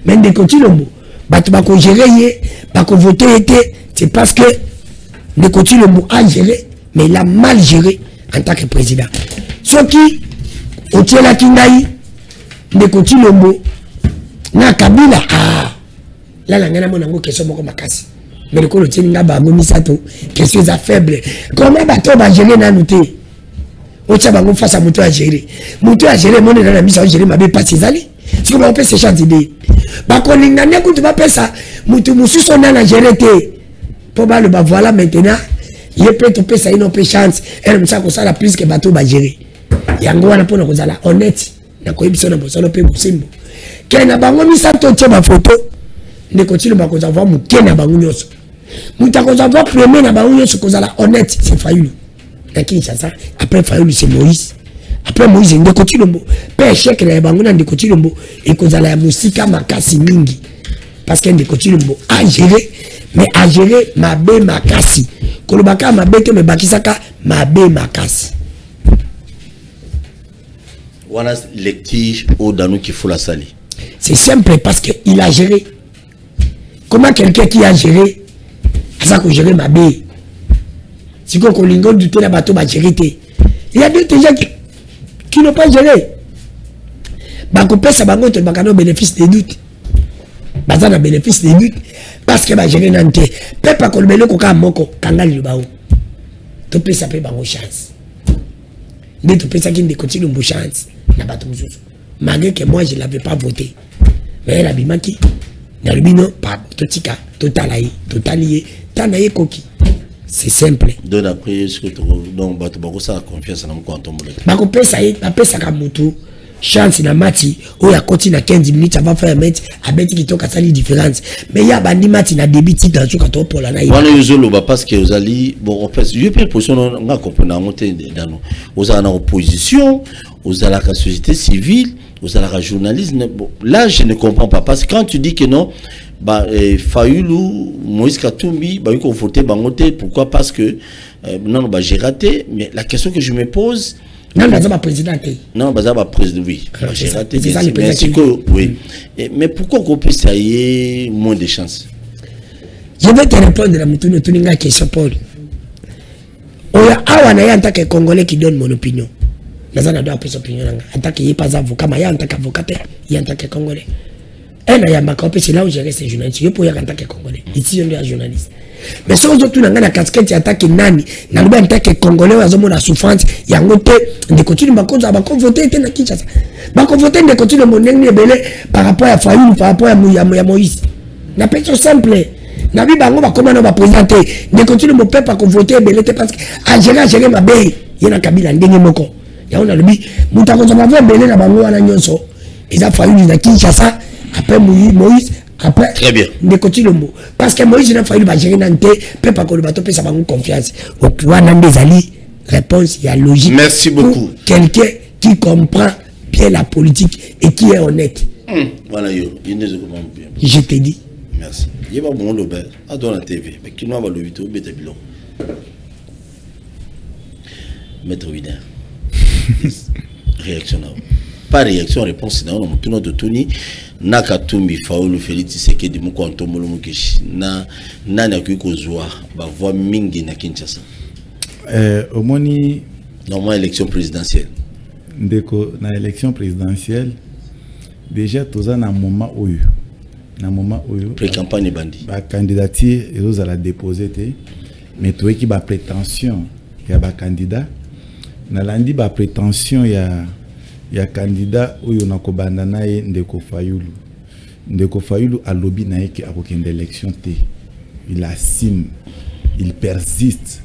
Mais de Kotilombo, ba to ba ko gérer, ba ko voter était, c'est parce que de Kotilombo a géré, mais il a mal géré en tant que président. Ce qui au Tchela Kingaï de Kotilombo na Kabila là la ngana monango question moko makasi. Mais le colo tielinga ba momisato question za faible. Comment bato ba gérer na nuté? Ocha bango face à moto à gérer. Moto à gérer mon na misa gérer ma be pas ses allées. Si on peut se changer d'idée. Ba kolinga ne kutu ba pesa mutu mususu on a géré pour le ba voilà maintenant il peut te payer ça une autre chance elle me ça que ça la plus que bateau ba gérer yango wana pona kozala honnête na koyebisa na bosolo pe busimbo kena bango misato tche ba photo ne continue ba koza voir mukena bango nyoso muta koza voir premier na bango nyoso kozala honnête c'est Fayulu na Kinshasa après Fayulu c'est Moïse après Moïse ndeko Chilombo pe échec na bango na ndeko Chilombo et kozala ya musika makasi mingi parce que ndeko Chilombo a géré mais a géré mabe makasi kolobaka mabe ke me bakisaka mabe makasi voilà lecture au danou qu'il faut la salir. C'est simple parce que il a géré. Comment quelqu'un qui a géré ça que gérer mabe si qu'on lingo du tout la bateau va gérer. Il y a d'autres gens qui n'ont pas géré. Bakopé ça bango te bakano bénéfice des doutes. Bazana bénéfice des doutes parce que va gérer nante. Pepa kolbelo ko ka moko kangali le baou. To pe ça pe bango chance. Mais tout ça qui ne continue une chance na bateau malgré que moi je l'avais pas voté. Mais la bimaki na lubino pas totika totalaï totalié tanaye koki. C'est simple. Donc après ce que donc bateau bako ça confiance na mko antombola. Bako pesa yi ba pesa ka mutu chance na mati o ya koti na 15 minutes avant faire mettre abeti kitoka sali différence mais ya bandi mati na débit dans ce kato pour la na yi wana yozolo ba parce que ozali bon en fait je peux position nga comprendre monter dans nous ozala na opposition ozala la société civile ozala la journalisme bon, là je ne comprends pas parce que quand tu dis que non bah Fayulu Moïse Katumbi bah il faut voter bangote pourquoi parce que non bah j'ai raté mais la question que je me pose non, c'est pas président. Non, c'est pas président, oui. J'ai raté. Oui. Mais pourquoi qu'on puisse avoir moins de chances? Je vais te répondre à la question, Paul. En tant que Congolais qui donne mon opinion. Je dois avoir son opinion. En tant que pas avocat, mais en tant qu'avocat, en tant que Congolais. C'est là où je reste journaliste. Je peux y aller en tant que Congolais. Ici, on est journaliste. Mais si on a la casquette en tant que nani, en tant que Congolais, on a la souffrance, il y a un côté, de continuer à voter, voter, de continuer par rapport à Fayulu, par rapport à Moïse. La question simple. Nabi bango ba comment on va présenter de continuer mon peuple à voter belete parce que à gérer ma bé yena kabila ndenge moko ya on a lebi mutako za ba belé na bango wana nyonso eza Fayulu na Kinshasa après Moïse. Après, très bien. Parce que Moïse n'a fallu gérer Nantes, peuple qu'on va topper sa confiance. Au pouvoir Nandezali, réponse, il y a logique. Merci beaucoup. Quelqu'un qui comprend bien la politique et qui est honnête. Voilà, je te dis. Merci. Il y a pas bon le bel, à dans la TV, mais qui n'a pas le vito, bête bilon. Maître Winer. Réaction. Pas réaction, réponse, non, on tourne de Tony. Nakatumbi Fayulu Félix Tshisekedi muko antomolo mukeshi na nani akukozwa ba voix mingi na Kinshasa omoni normalement élection présidentielle ndeko na élection présidentielle déjà toza na moment oyo pré-campagne bandi ba candidature ezo la déposer te mais to ki ba prétention ya ba candidat na landi ba prétention ya candidat oyo nakobanda naye ndeko Fayulu alobi na yeke akokende élection te il assume il persiste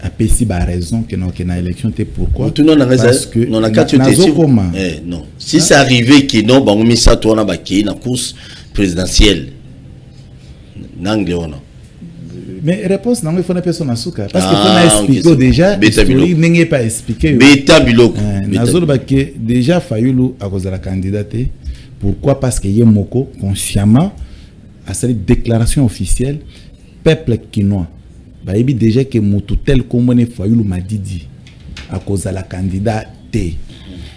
apesi ba raison que na élection te pourquoi parce que non na non si c'est arrivé que non bango misa to na baki na course présidentielle nangle ona mais réponse non il faut na personne asuka parce que faut na expliquer déjà historique n'est pas expliqué beta biloko nazolo baké déjà Fayulu akozala candidat te pourquoi parce que yemoko consciemment a cette déclaration officielle peuple kinois ba yebi déjà que mutu tel comme Fayulu Madidi akozala candidat te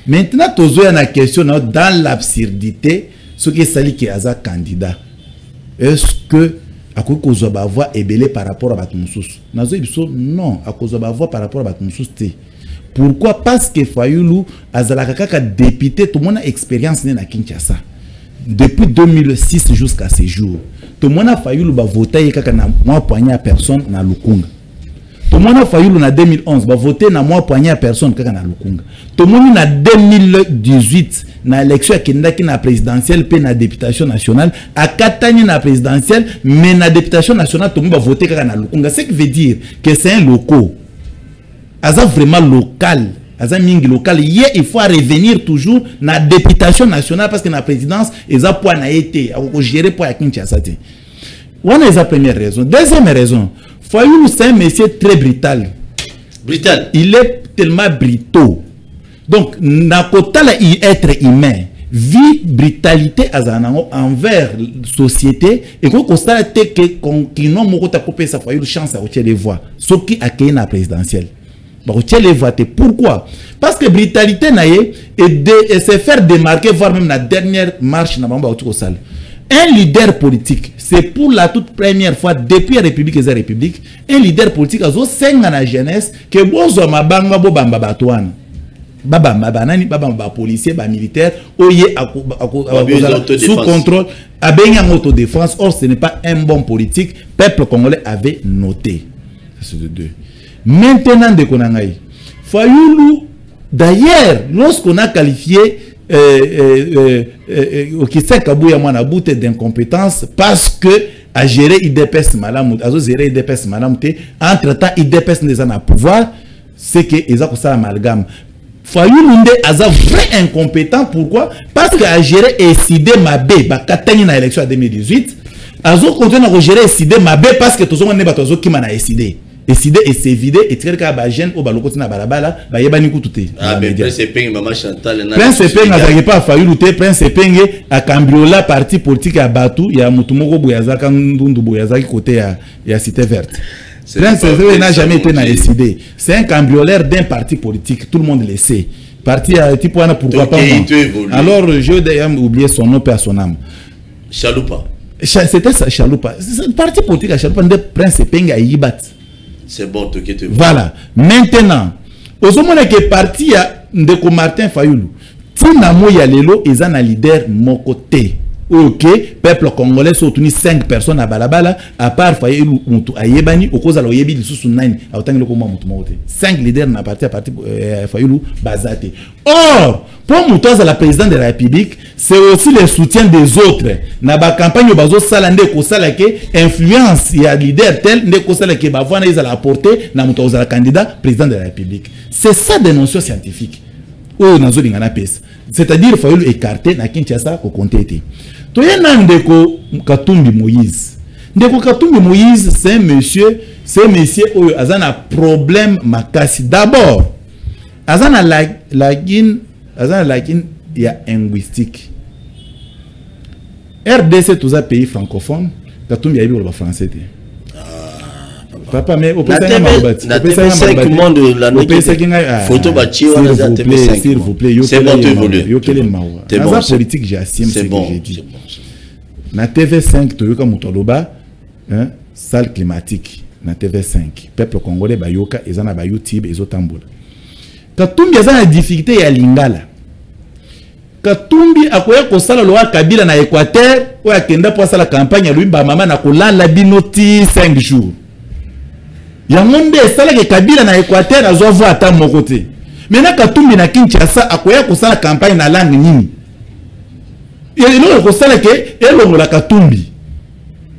maintenant tozo ya na question dans l'absurdité ce qui sali que aza candidat est-ce que à quoi qu'on va avoir ébélé par rapport à Batmoussous. Non, à cause de voix par rapport à Batmoussous. Pourquoi? Parce que Fayulu Azalakaka député, tout le monde a expérience à Kinshasa. Depuis 2006 jusqu'à ce jour. Tout le monde a Fayulu va voter kaka na moi poignet à personne na Lukunga. Tout le monde a Fayulu na 2011 va voter na moi poignet à personne kaka na Lukunga. Tout le monde na 2018 na élection akendaki na présidentielle pe na députation nationale akatani na présidentielle mais na députation nationale tout le monde va voter kaka na lukunga. Ce qui veut dire que c'est un locaux aza vraiment local aza mingi local il faut revenir toujours na députation nationale parce que na présidence eza point na été ako gérer pour ya Kinshasa te. Wana eza première raison. Deuxième raison, Fayulu c'est un monsieur très brutal. Brutal. Il est tellement brutaux. Donc, na kotala être humain, vie brutalité azanango envers société et qu'on constate que continuons moko ta couper sa Fayulu chance à retirer les voix. Ce qui a créé la présidentielle. Retirer les voix. Pourquoi? Parce que brutalité naie et se faire démarquer voire même la dernière marche na bamba autour au salle. Un leader politique, c'est pour la toute première fois depuis la République et la République, un leader politique a senga na jeunesse que bozo mabanga bo bamba batouana. Baba mabanani baba policier ba militaire oye sous contrôle abenya autodéfense. Or ce n'est pas un bon politique. Peuple congolais avait noté. C'est de deux. Maintenant de konangai. Fayulu d'ailleurs lorsqu'on a qualifié Kabouya mwana boute d'incompétence parce que a géré IDPS malam a géré IDPS malam te entre temps IDPS n'est pas pouvoir c'est que ils ont ça amalgame. Fayulu nde aza vrai incompétent. Pourquoi? Parce que a géré SID Mabé ba katani na élection en 2018 azo continuer à gérer SID Mabé parce que tout le monde n'est pas tout qui m'a SID SID et c'est vidé et très ka ba jeune au baloko na balabala ba yebani kututé. Ah mais Prince Peng maman Chantal na Prince Peng n'avait pas Fayulu te Prince Peng a cambriola parti politique à Batu ya mutumoko boyazaka ndundu boyazaki côté ya Cité Verte. Prince Peng n'a jamais été na SID. C'est un cambrioleur d'un parti politique, tout le monde le sait. Parti à type pourquoi pas moi. Alors je d'ailleurs oublié son nom et son âme. Chaloupa. C'était ça Chaloupa. Parti politique à Chaloupa de Prince Peng à Yibat. C'est bon, tu te voilà. Maintenant, au moment où est parti de Martin Fayulu, Tina Moya Lelo est un leader mon côté. Ok, peuple congolais soutenu 5 personnes à Balabala, à part Fayulu à Yebani, au cause de l'Oyebi de Soussounaïn, à autant que le combat Moutomote. 5 leaders n'a parti à partir Fayulu Bazate. Or, pour Moutouz à la présidente de la République, c'est aussi le soutien des autres. Dans la campagne, il y a influence, il y a leader tel, il y a la portée, dans Moutouz à la candidat président de la République. C'est ça des notions scientifiques. C'est-à-dire qu'il faut écarter na Kinshasa au compter. Toyena Ndeko Katumbi Moïse. Ndeko Katumbi Moïse, c'est un monsieur où azana problème makasi. D'abord, azana lagin il y a linguistique. RDC tous les pays francophones, Katumbi a eu le français. Papa, mais au s'il vous plaît, c'est bon, politique, j'assume ce que j'ai dit. Na TV5, tu as salle climatique. Na TV5, peuple congolais, bayoka, ils ont na YouTube, ils ont tambour. Katumbi a une difficulté à Lingala. Katumbi a quoi que ça loi Kabila na Équateur, ou a kenda pour ça la campagne, lui, maman na kola la binoti 5 jours. Yamonde sala ke Kabila na Équateur azo voir ata mon côté. Maintenant Katumbi na Kinshasa akoya ko sala campagne na langue nini. Et non ko sala ke elongo la Katumbi.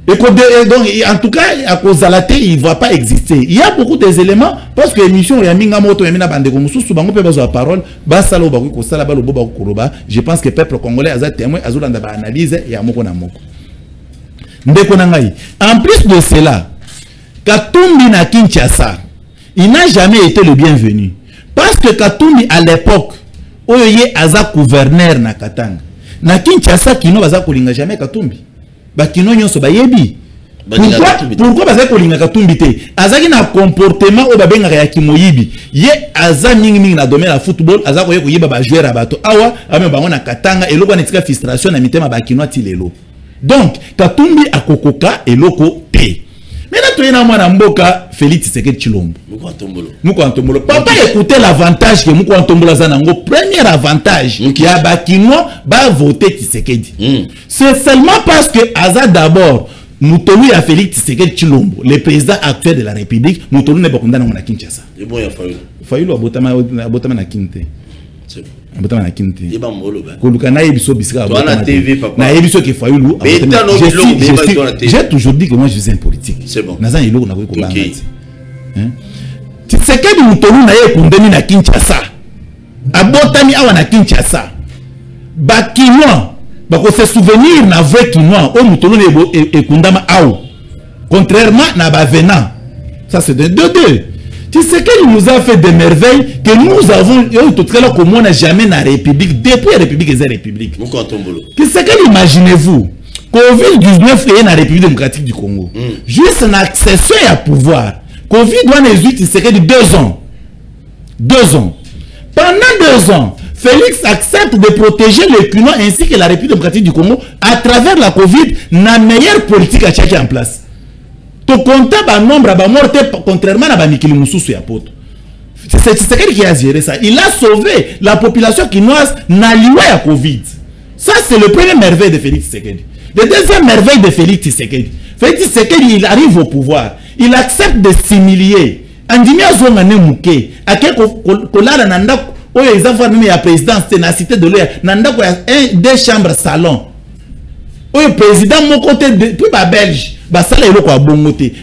Et donc en tout cas à cause il va pas exister. Il y a beaucoup des éléments parce que l'émission ya minga moto ya mina bande ko mususu bango pe besoin parole ba sala ba ko sala ba lo boba ko roba. Je pense que peuple congolais a témoin azolanda ba analyse ya moko na moko. Ndeko na ngai. En plus de cela, Katumbi na Kinshasa, il n'a jamais été le bienvenu. Parce que Katumbi à l'époque, oye aza gouverneur na Katanga. Na Kinshasa kino baza kolinga jamais Katumbi. Ba kino nyonso ba yebi. Pourquoi baza kolinga Katumbi te? Azaki na comportement o babenga ya kimoyibi. Ye aza mingi na domaine la football, aza koye koyeba ba joueur abato. Awa ame bango na Katanga eloko na tika frustration na mitema ba kino atilelo. Donc Katumbi akokoka eloko te. Maintenant, tu es dans mon mboka, Félix Tshisekedi Tshilombo. Mouko papa, écoutez l'avantage que Mouko Antombolo Zanango. Premier avantage, qui a bakinois, va voter Tshisekedi. C'est seulement parce que Aza d'abord, Moutolu a Félix Tshisekedi Tshilombo, le président actuel de la République, Moutolu n'est pas condamné à Kinshasa. C'est bon, il y a Fayulu. Fayulu a Botama na Kinte. abota na kinte yeba molo ba koluka na yebiso bisika toi na TV papa na yebiso ke Fayulu j'ai toujours dit que moi je suis un politique c'est bon naza iloko na ko banga hein Tshisekedi mutolu na ye kundeni na Kinshasa abotami awa na Kinshasa bakinois bako se souvenir na vrai kinois o mutolu ne ekundama awo contrairement na bavenant ça c'est de deux. Tu sais qu'il nous a fait des merveilles que nous avons, tout cas, comme on n'a jamais dans la République, depuis la République et la République. Tu sais qu'il imaginez-vous, Covid-19 est dans la République démocratique du Congo. Juste une accession à pouvoir. Covid-19, tu sais qu'il y a 2 ans. 2 ans. Pendant 2 ans, Félix accepte de protéger les Cunois ainsi que la République démocratique du Congo à travers la Covid, la meilleure politique à checker en place. Tu comptes un nombre de morts contrairement à Mikili Moussoussou et Apoto. C'est quelqu'un qui a géré ça. Il a sauvé la population quinoise n'a lié à Covid. Ça, c'est le premier merveille de Félix Tshisekedi. Le deuxième merveille de Félix Tshisekedi. Félix Tshisekedi, il arrive au pouvoir. Il accepte de s'humilier. Andimia Zongane Mouké. À quel colère nanda où ils ont fait la présidence de la cité de l'Oya. Nanda quoi 2 chambres salon. Où le président mon côté depuis la Belge.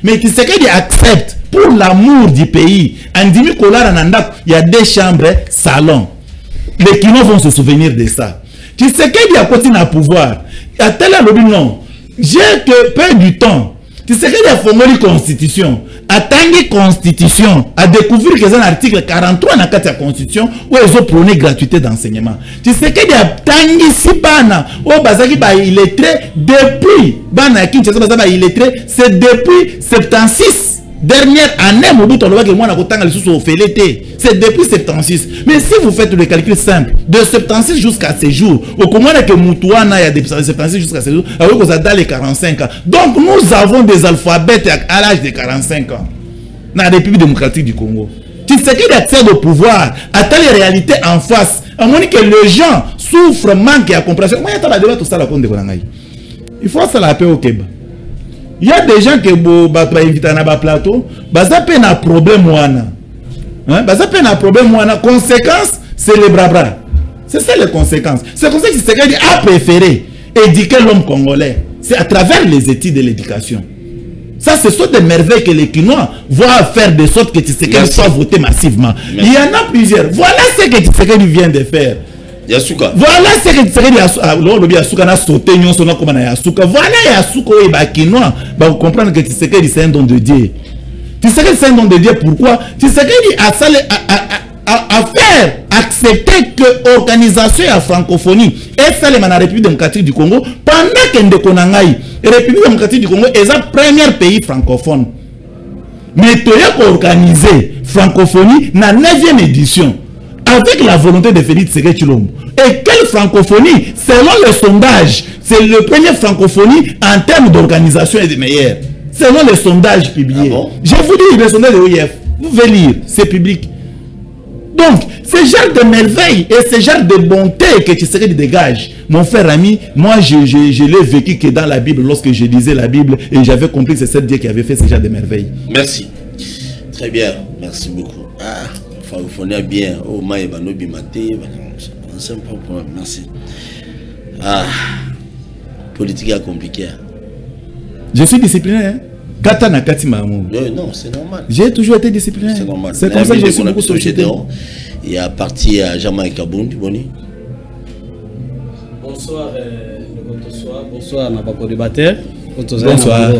Mais Tshisekedi accepte pour l'amour du pays. Andimi Kolara Nanda, il y a 2 chambres, salon. Les Kinois vont se souvenir de ça. Tshisekedi a continué à pouvoir. Il y a tel lobby non. J'ai que peu du temps. Tshisekedi a formé une constitution. A tangi constitution. A découvert que c'est un article 43 dans la constitution où ils ont prôné gratuité d'enseignement. Tshisekedi a tangi si bana. Où Bazaki ba illettré depuis. Bana Kinshasa Bazaki ba illettré. C'est depuis 76. Dernière année, c'est depuis 76. Mais si vous faites le calcul simple, de 76 jusqu'à ces jours, au comment que Moutouana il y a de 76 jusqu'à ces jours, alors que vous avez les 45 ans. Donc nous avons des alphabets à l'âge de 45 ans. Dans la République démocratique du Congo. Tu sais qu'il accède au pouvoir, à telle réalité en face. À mon que les gens souffrent, manquent de compréhension. Il faut ça la paix au Québec. Il y a des gens qui sont invités à un plateau, ils ont un problème. Ils ont un problème. Conséquence, c'est les bras. C'est ça les conséquences. C'est comme ça que Tshisekedi a préféré éduquer l'homme congolais. C'est à travers les études de l'éducation. Ça, ce sont des merveilles que les Kinois vont faire de sorte que Tshisekedi soit voté massivement. Merci. Il y en a plusieurs. Voilà ce que Tshisekedi vient de faire. Yasuka. Voilà ce que Tshisekedi a sauté. Voilà Yasuka et Bakinois. Vous comprenez que Tshisekedi c'est un don de Dieu. Tshisekedi c'est un don de Dieu. Pourquoi? Tshisekedi a faire accepter que l'organisation à francophonie et ça la République démocratique du Congo pendant que Ndekonangai la République démocratique du Congo est le premier pays francophone. Mais tu as organisé francophonie dans la 9e édition. Avec la volonté de Félix Tshisekedi Tshilombo. Et quelle francophonie? Selon le sondage, c'est le premier francophonie en termes d'organisation et de meilleur. Selon les sondages publiés. Ah bon? Je vous dis, les sondages de l'OIF, vous pouvez lire, c'est public. Donc, ce genre de merveille et ce genre de bonté que Tshisekedi dégage, mon frère ami, moi je l'ai vécu que dans la Bible, lorsque je lisais la Bible, et j'avais compris que c'est Dieu qui avait fait ce genre de merveille. Merci. Très bien, merci beaucoup. Ah. Il faut bien au maï banobi maté c'est un problème. Merci. Ah, politique est compliqué. Je suis discipliné. Hein? Katana Katima. Non, c'est normal. J'ai toujours été discipliné. C'est normal. C'est comme ça que je suis beaucoup sollicité. Il y a parti à Jamaïca Bondi. Bonsoir, bonsoir, Nabako débatteur. Bonsoir.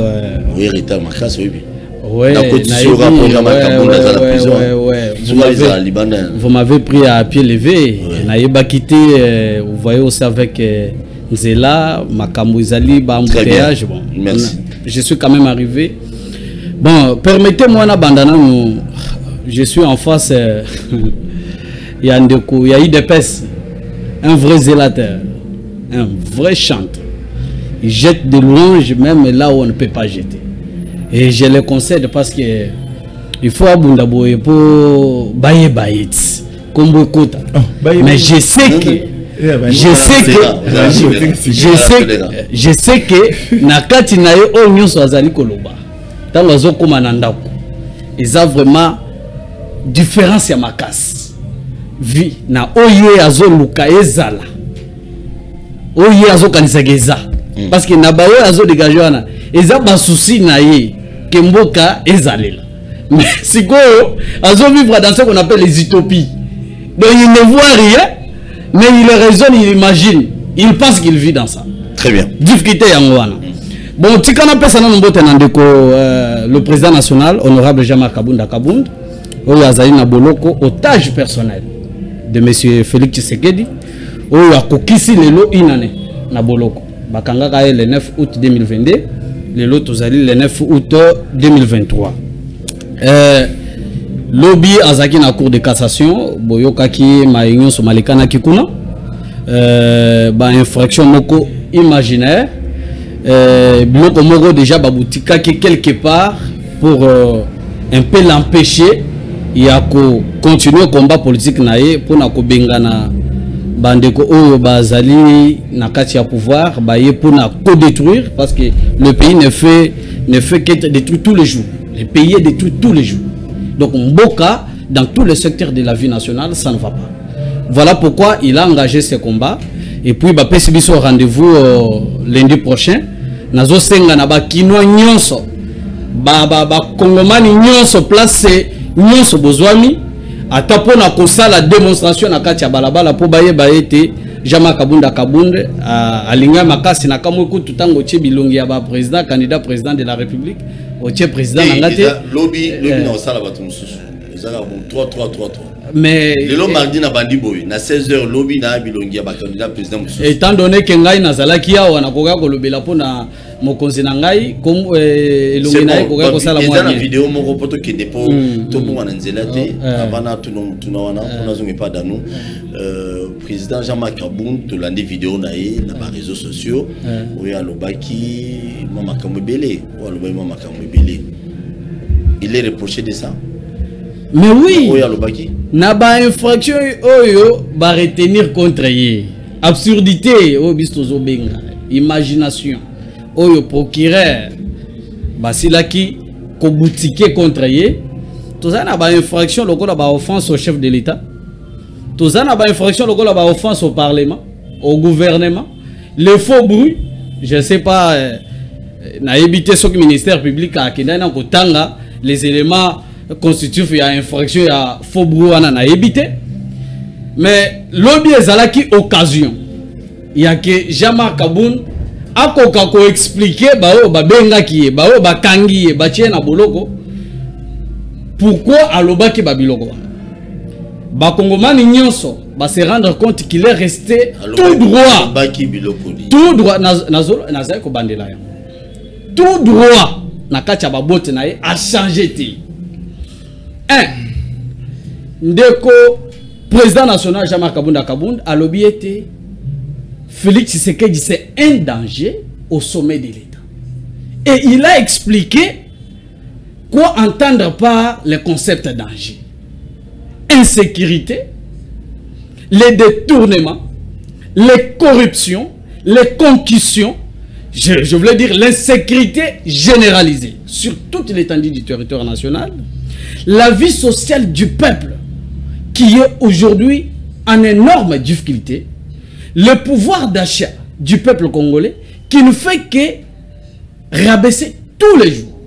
Oui, Rita Makas, oui. Ouais, vous m'avez pris à pied levé. Naïba quitté, vous voyez aussi avec Nzela, Makambo Izali, embouteillage. Bon, merci. Je suis quand même arrivé. Bon, permettez-moi, je suis en face. Il y a eu des pèses. Un vrai zélateur, un vrai chanteur. Il jette de louanges même là où on ne peut pas jeter. Et je le conseille parce que il faut abondaboyer pour bailler comme beaucoup. Mais je sais que nakati na yo o nyonso azali koloba. Tango azokoma na ndako. Ils ont vraiment différence ya makasi. vie na oye azo luka ezala oye azo kanisageza parce que na bayo azo dégager wana eza ba souci na ye kemboka ezalela mais siko azo vivre dans ce qu'on appelle les utopies donc il ne voit rien mais il raisonne, il imagine, il pense qu'il vit dans ça. Très bien. Difficulté yangoana. Bon, tikana pesa na mbote na ndeko le président national honorable Jean-Marc Kabunda Kabund oyo azali na boloko otage personnel de monsieur Félix Tshisekedi oyo akokisi lelo inane na boloko bakanga ka le 9 août 2022 lelo tozali le 9 août 2023 lobby azaki na cour de cassation boyokaki maïnyo somalikana kikuna ba infraction moko imaginaire biloko moko déjà babutika quelque part pour un peu l'empêcher ya ko continuer combat politique nae pour na ko bengana bandeko oyo bazali na kati ya pouvoir baye pour na ko détruire parce que le pays ne fait qu'être détruit tous les jours. Le pays est détruit tous les jours. Donc Mboka, dans tous les secteurs de la vie nationale, ça ne va pas. Voilà pourquoi il a engagé ce combat. Et puis, il a au rendez-vous lundi prochain. Nazo senga na ba kinoa nyonso. Ba kongomani nyonso place nyonso bozwami. Atapo na kosa la démonstration na kati ya balabala po baye baete Jean-Marc Kabunda Kabunde alinga makasi na kamweku tutango tche bilongi ya ba président candidat président de la République au tche président ngate lobby na osala bato mususu ezala bon 3-3-3-3 mais le mardi na bandi boy na 16h lobby na bilongi ya ba candidat président mususu étant donné que ngai na zalaki awa na koka ko lobela pona mokonzi na ngai comme elongi na koka ko sala moi na vidéo moko poto ki depo to mo na nzela te avana tuna wana pona zonge pas dans nous président Jean-Marc Kabund de l'année vidéo na réseaux sociaux où il y a le baki mama kamobele ou le mama kamobele il est reproché de ça mais oui où il y a le baki na ba infraction oyo ba retenir contre ye absurdité o bistozo benga imagination oyo procureur basilaki ko boutiquer contre ye to ça na ba infraction lokola ba offense au chef de l'état. Tout ça n'a pas infraction, le la offense au Parlement, au gouvernement, le faux bruit, je ne sais pas, n'a évité ce que le ministère public a Kotanga, les éléments constitutifs, il y a infraction, il y a faux bruit, on a évité. Mais l'objet est à qui occasion. Il y a que Jean-Marc Kabund a expliqué, benga qui est, kangi, boloko, pourquoi aloba ki babiloko. Bakongomani nyonso va se rendre compte qu'il est resté tout droit. Tout droit tout droit na kati ya babote na ye a changé ti. Ndeko président national Jean-Marc Kabunda Kabund a lobby été Félix Tshisekedi c'est un danger au sommet de l'État. Et il a expliqué quoi entendre par le concept de danger. Insécurité, les détournements, les corruptions, les concussions, je voulais dire l'insécurité généralisée sur toute l'étendue du territoire national, la vie sociale du peuple qui est aujourd'hui en énorme difficulté, le pouvoir d'achat du peuple congolais qui ne fait que rabaisser tous les jours.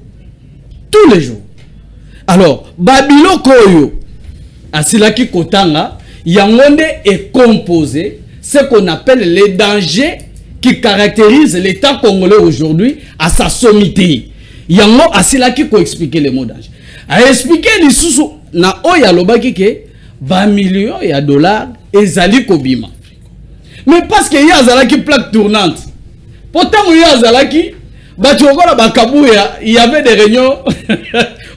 Tous les jours. Alors, Babilo Koyo, Asilaki Kotanga, Yangonde est composé ce qu'on appelle les dangers qui caractérisent l'État congolais aujourd'hui à sa sommité. Yango Asilaki ko expliquer les mots danger. A expliquer les sous na oya lobaki ke ba millions de dollars ezali kobima. Mais parce que y a zalaki plaque tournante. Pourtant y a zalaki Batiokola Bakabouya, il y avait des réunions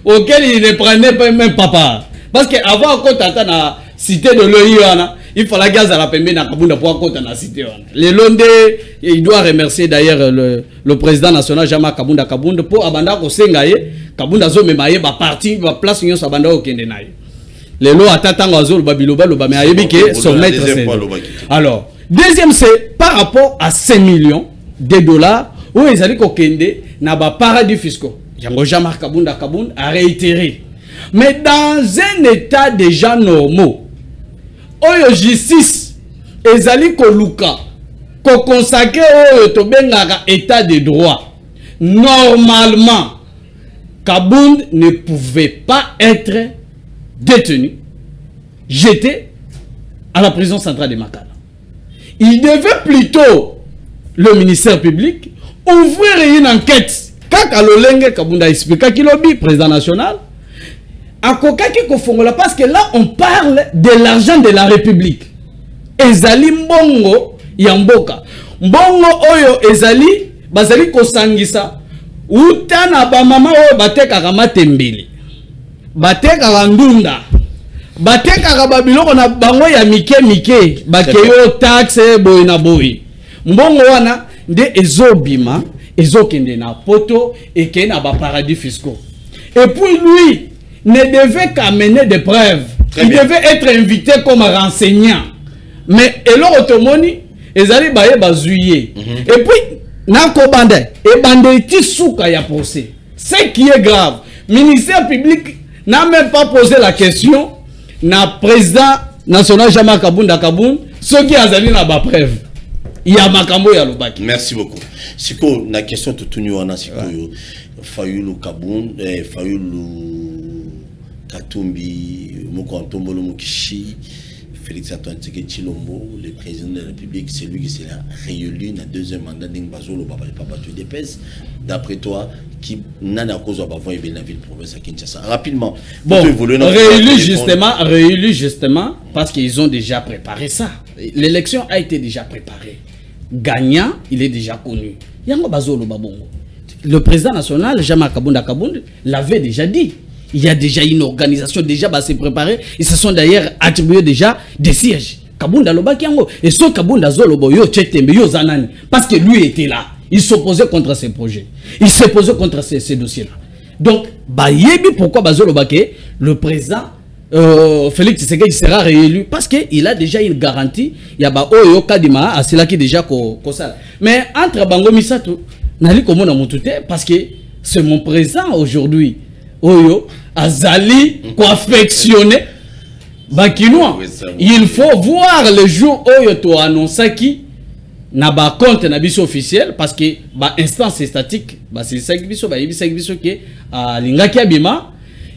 auxquelles il ne prenait pas même pas part. Parce qu'avant qu'on t'attend à cité de l'OIANA, il fallait gaz à la pembe na Kabunda pour qu'on t'attend à cité. Les Londais, il doit remercier d'ailleurs le président national Jean-Marc Kabunda Kabunda pour abanda ko sengaye Kabunda zo memaye ba parti ba place nyo sa banda okende naye. Les lois atatanga zo babiloba lo ba me ayebike son maître. Alors, deuxième c'est par rapport à 5 millions de dollars où ils allaient kokende na ba paradis fiscaux. Jean-Marc Kabunda Kabunda a réitéré. Mais dans un état déjà normaux, oyo justice ezali koluka ko consacrer oyo to bengaka état de droit. Normalement Kabound ne pouvait pas être détenu, jeté à la prison centrale de Makala. Il devait plutôt, le ministère public, ouvrir une enquête. Kaka Lolenge Kabound a expliqué qu'il lobby président national. Parce que là on parle de l'argent de la République. Ezali mbongo yamboka. Mbongo oyo ezali bazali kosangisa utana ba mama oyo batekaka matembele. Batekaka ndunda. Batekaka babiloko na bango ya mike bakeyo taxe boy na boy. Mbongo wana nde ezobima ezokende na poto et na ba paradis fiscaux. Et puis lui ne devait qu'amener des preuves. Il devait être invité comme renseignant. Mais elo otomoni ezali baye bazuye. Et puis nako bande et bande ti souka ya procès. Ce qui est grave, ministère public n'a même pas posé la question na président national Jean-Marc Kabound ce qui azali na ba preuve. Il y a makambo ya lobaki. Merci beaucoup. Siko na question tutuni wana siko yo Fayulu Kabound Fayulu Katumbi Moko Antombolo Mukishi Félix Antoine Tshisekedi Tshilombo, le président de la République, c'est lui qui s'est réélu dans le deuxième mandat d'Ingbazolo Papa Dépès. D'après toi, qui n'a pas cause avant la ville province à Kinshasa. Rapidement, bon, réélu justement parce qu'ils ont déjà préparé ça. L'élection a été déjà préparée. Gagnant, il est déjà connu. Yango Bazolo Babongo. Le président national, Jean-Marc Kabound, l'avait déjà dit. Il y a déjà une organisation déjà s'est préparée. Ils se sont d'ailleurs attribués déjà des sièges. Kabound Aloba Kiango. Et ce Kabound Azolobo yo Tchetembe yo Zanani. Parce que lui était là. Il s'opposait contre ces projets. Il s'opposait contre ces dossiers-là. Donc, Bayebi, pourquoi Bazoloba le président Félix Tshisekedi sera réélu? Parce qu'il a déjà une garantie. Il y a Oyo Kadima, à cela qui déjà ça. Mais entre Bango Misato, Nali Komona Moutouté, parce que c'est mon président aujourd'hui. Oyo Azali confectionné Bakinois. Il faut voir le jour Oyo to annoncer qui n'a pas compte na biso officiel parce que ba instance statique ba c'est ça biso ba yebisa biso que à lingaki abima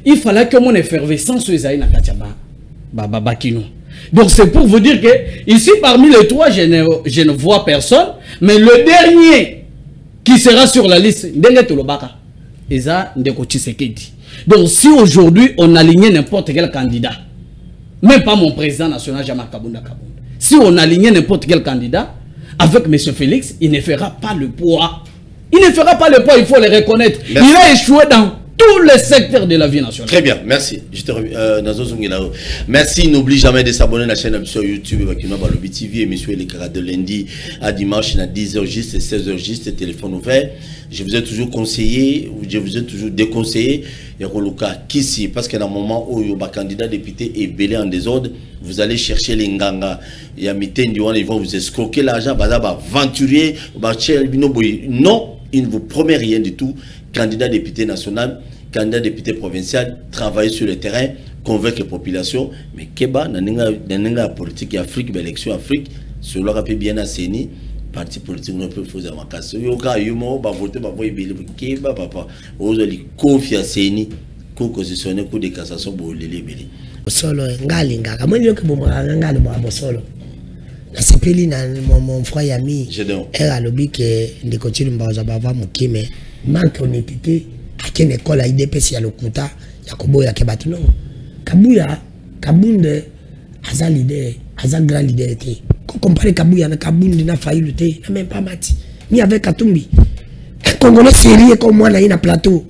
il fallait que mon effervescence soit na katiaba ba Bakino. Donc c'est pour vous dire que ici parmi les trois je ne vois personne, mais le dernier qui sera sur la liste ndenge tolobaka Eza Ndeko Tshisekedi. Donc si aujourd'hui on alignait n'importe quel candidat, même pas mon président national Jean-Marc Kabound, si on alignait n'importe quel candidat avec M. Félix, il ne fera pas le poids. Il ne fera pas le poids, il faut le reconnaître. Merci. Il a échoué dans tous les secteurs de la vie nationale. Très bien, merci. Merci, n'oublie jamais de s'abonner à la chaîne sur YouTube, Balobi TV, émission les caras de lundi à dimanche, à 10h juste et 16h juste, téléphone ouvert. Je vous ai toujours conseillé, je vous ai toujours déconseillé, Kissi, parce qu'à un moment où le candidat député est belé en désordre, vous allez chercher les nganga, il y a ils vont vous escroquer l'argent, aventurier, non, il ne vous promet rien du tout. Candidat député national, candidat député provincial, travailler sur le terrain, convaincre la population, mais Keba, dans la politique Afrique, l'élection Afrique, cela a bien assaini. Parti politique ne peut pas faire ma casse. Il y a voter, Keba, papa. Vous allez confier Seni, co-constitutionner, coup de cassation pour les libérer. Solo, ngalinga, comment il y a que bon, ngal, bon, solo. Na sepeli na mon frère ami. Elle a lobby que les continuent à avoir mon mais manque honnêteté. À quelle école a IDPS ya lokuta, Yakobo ya kebatu non. Kabuya, Kabunde, Azal leader, Azal grand leader était. Comparer Kabuya na Kabunde na Fayulu te, na même pas mati. Ni avec Katumbi. Un Congolais sérieux comme moi na plateau.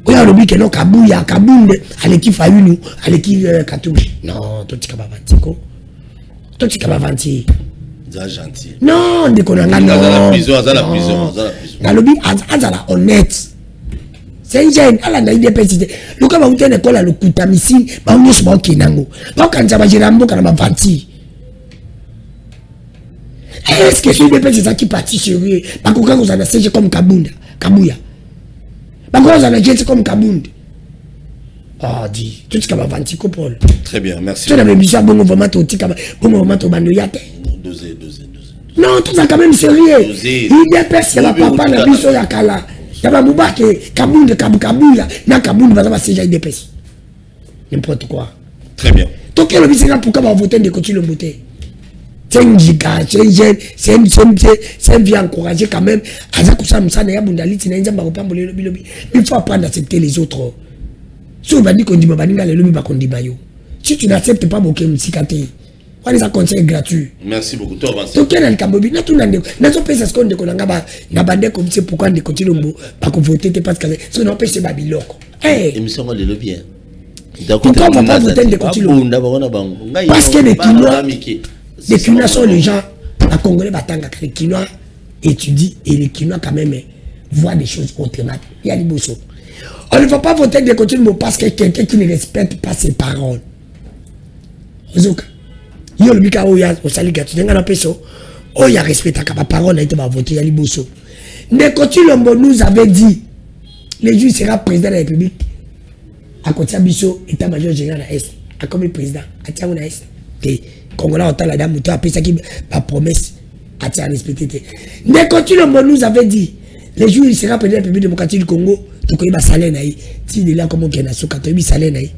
Oya lobi que non Kabuya, Kabunde, aleki Fayulu, aleki Katumbi. Non, toi tu capable vantiko. Toi tu capable vanti. Gentil. Non, de qu'on a la prison, la prison. La lobby, azala honnête. C'est un jeune, à la IDPS. Le cas où tu es école à l'Okuta Missi, on ne se moque pas. Pas quand tu vas gérer un mot quand on va vantir. Est-ce que l'IDPS c'est ça qui partit sur eux? Pas quand vous en avez comme Kabunda, Kabuya. Pas quand vous en avez comme Kabunda. Ah, dis. Tout ce qui va vanti Paul. Très bien, merci. Tu as même déjà bon moment au tika, bon moment au bandoyate. Dosé. Non, tout ça quand même sérieux. Il dépêche la papa na biso ya kala. Ya ba mubake kabunde kabukabuya na kabunde bazaba seja il dépêche. N'importe quoi. Très bien. Donc le bise là pourquoi va voter de continuer le voter. C'est un giga, c'est un bien encouragé quand même. Azakusa msana ya bundaliti na nzamba kopambola lobi. Il faut apprendre à accepter les autres. Si on va dire qu'on dit baninga le lobi ba kondiba yo. Si tu n'acceptes pas boké msikate. On les a conseils gratuits. Merci beaucoup. Toi avance. Donc il y a le Cambobi, na tout nande. Na so pesa skonde ko nanga ba na bande comme c'est pourquoi de continuer mbo ba ko voter parce que so non pesa ba biloko. Eh, émission le lobby. Pourquoi on va pas voter de continuer? Parce que les Quinois sont les gens, les Congolais batanga, les Quinois étudient et les Quinois quand même voient des choses autrement. Il y a des beaux sauts. On ne va pas voter de continuer parce que quelqu'un qui ne respecte pas ses paroles. Ozoka. Yo le bika oya osali gatu nenga na peso oya respecta ka parole na été va voter ya liboso. Nekoti Lombo nous avait dit le juge sera président de la République à côté biso état-major général à est à comme président à tia na est té Congolais autant la dame to apesa ki ba promesse à tia respecter. Nekoti Lombo nous avait dit le juge sera président de la République démocratique du Congo to ko ba salaire na yi ti de là comme na soka to bi salaire na yi.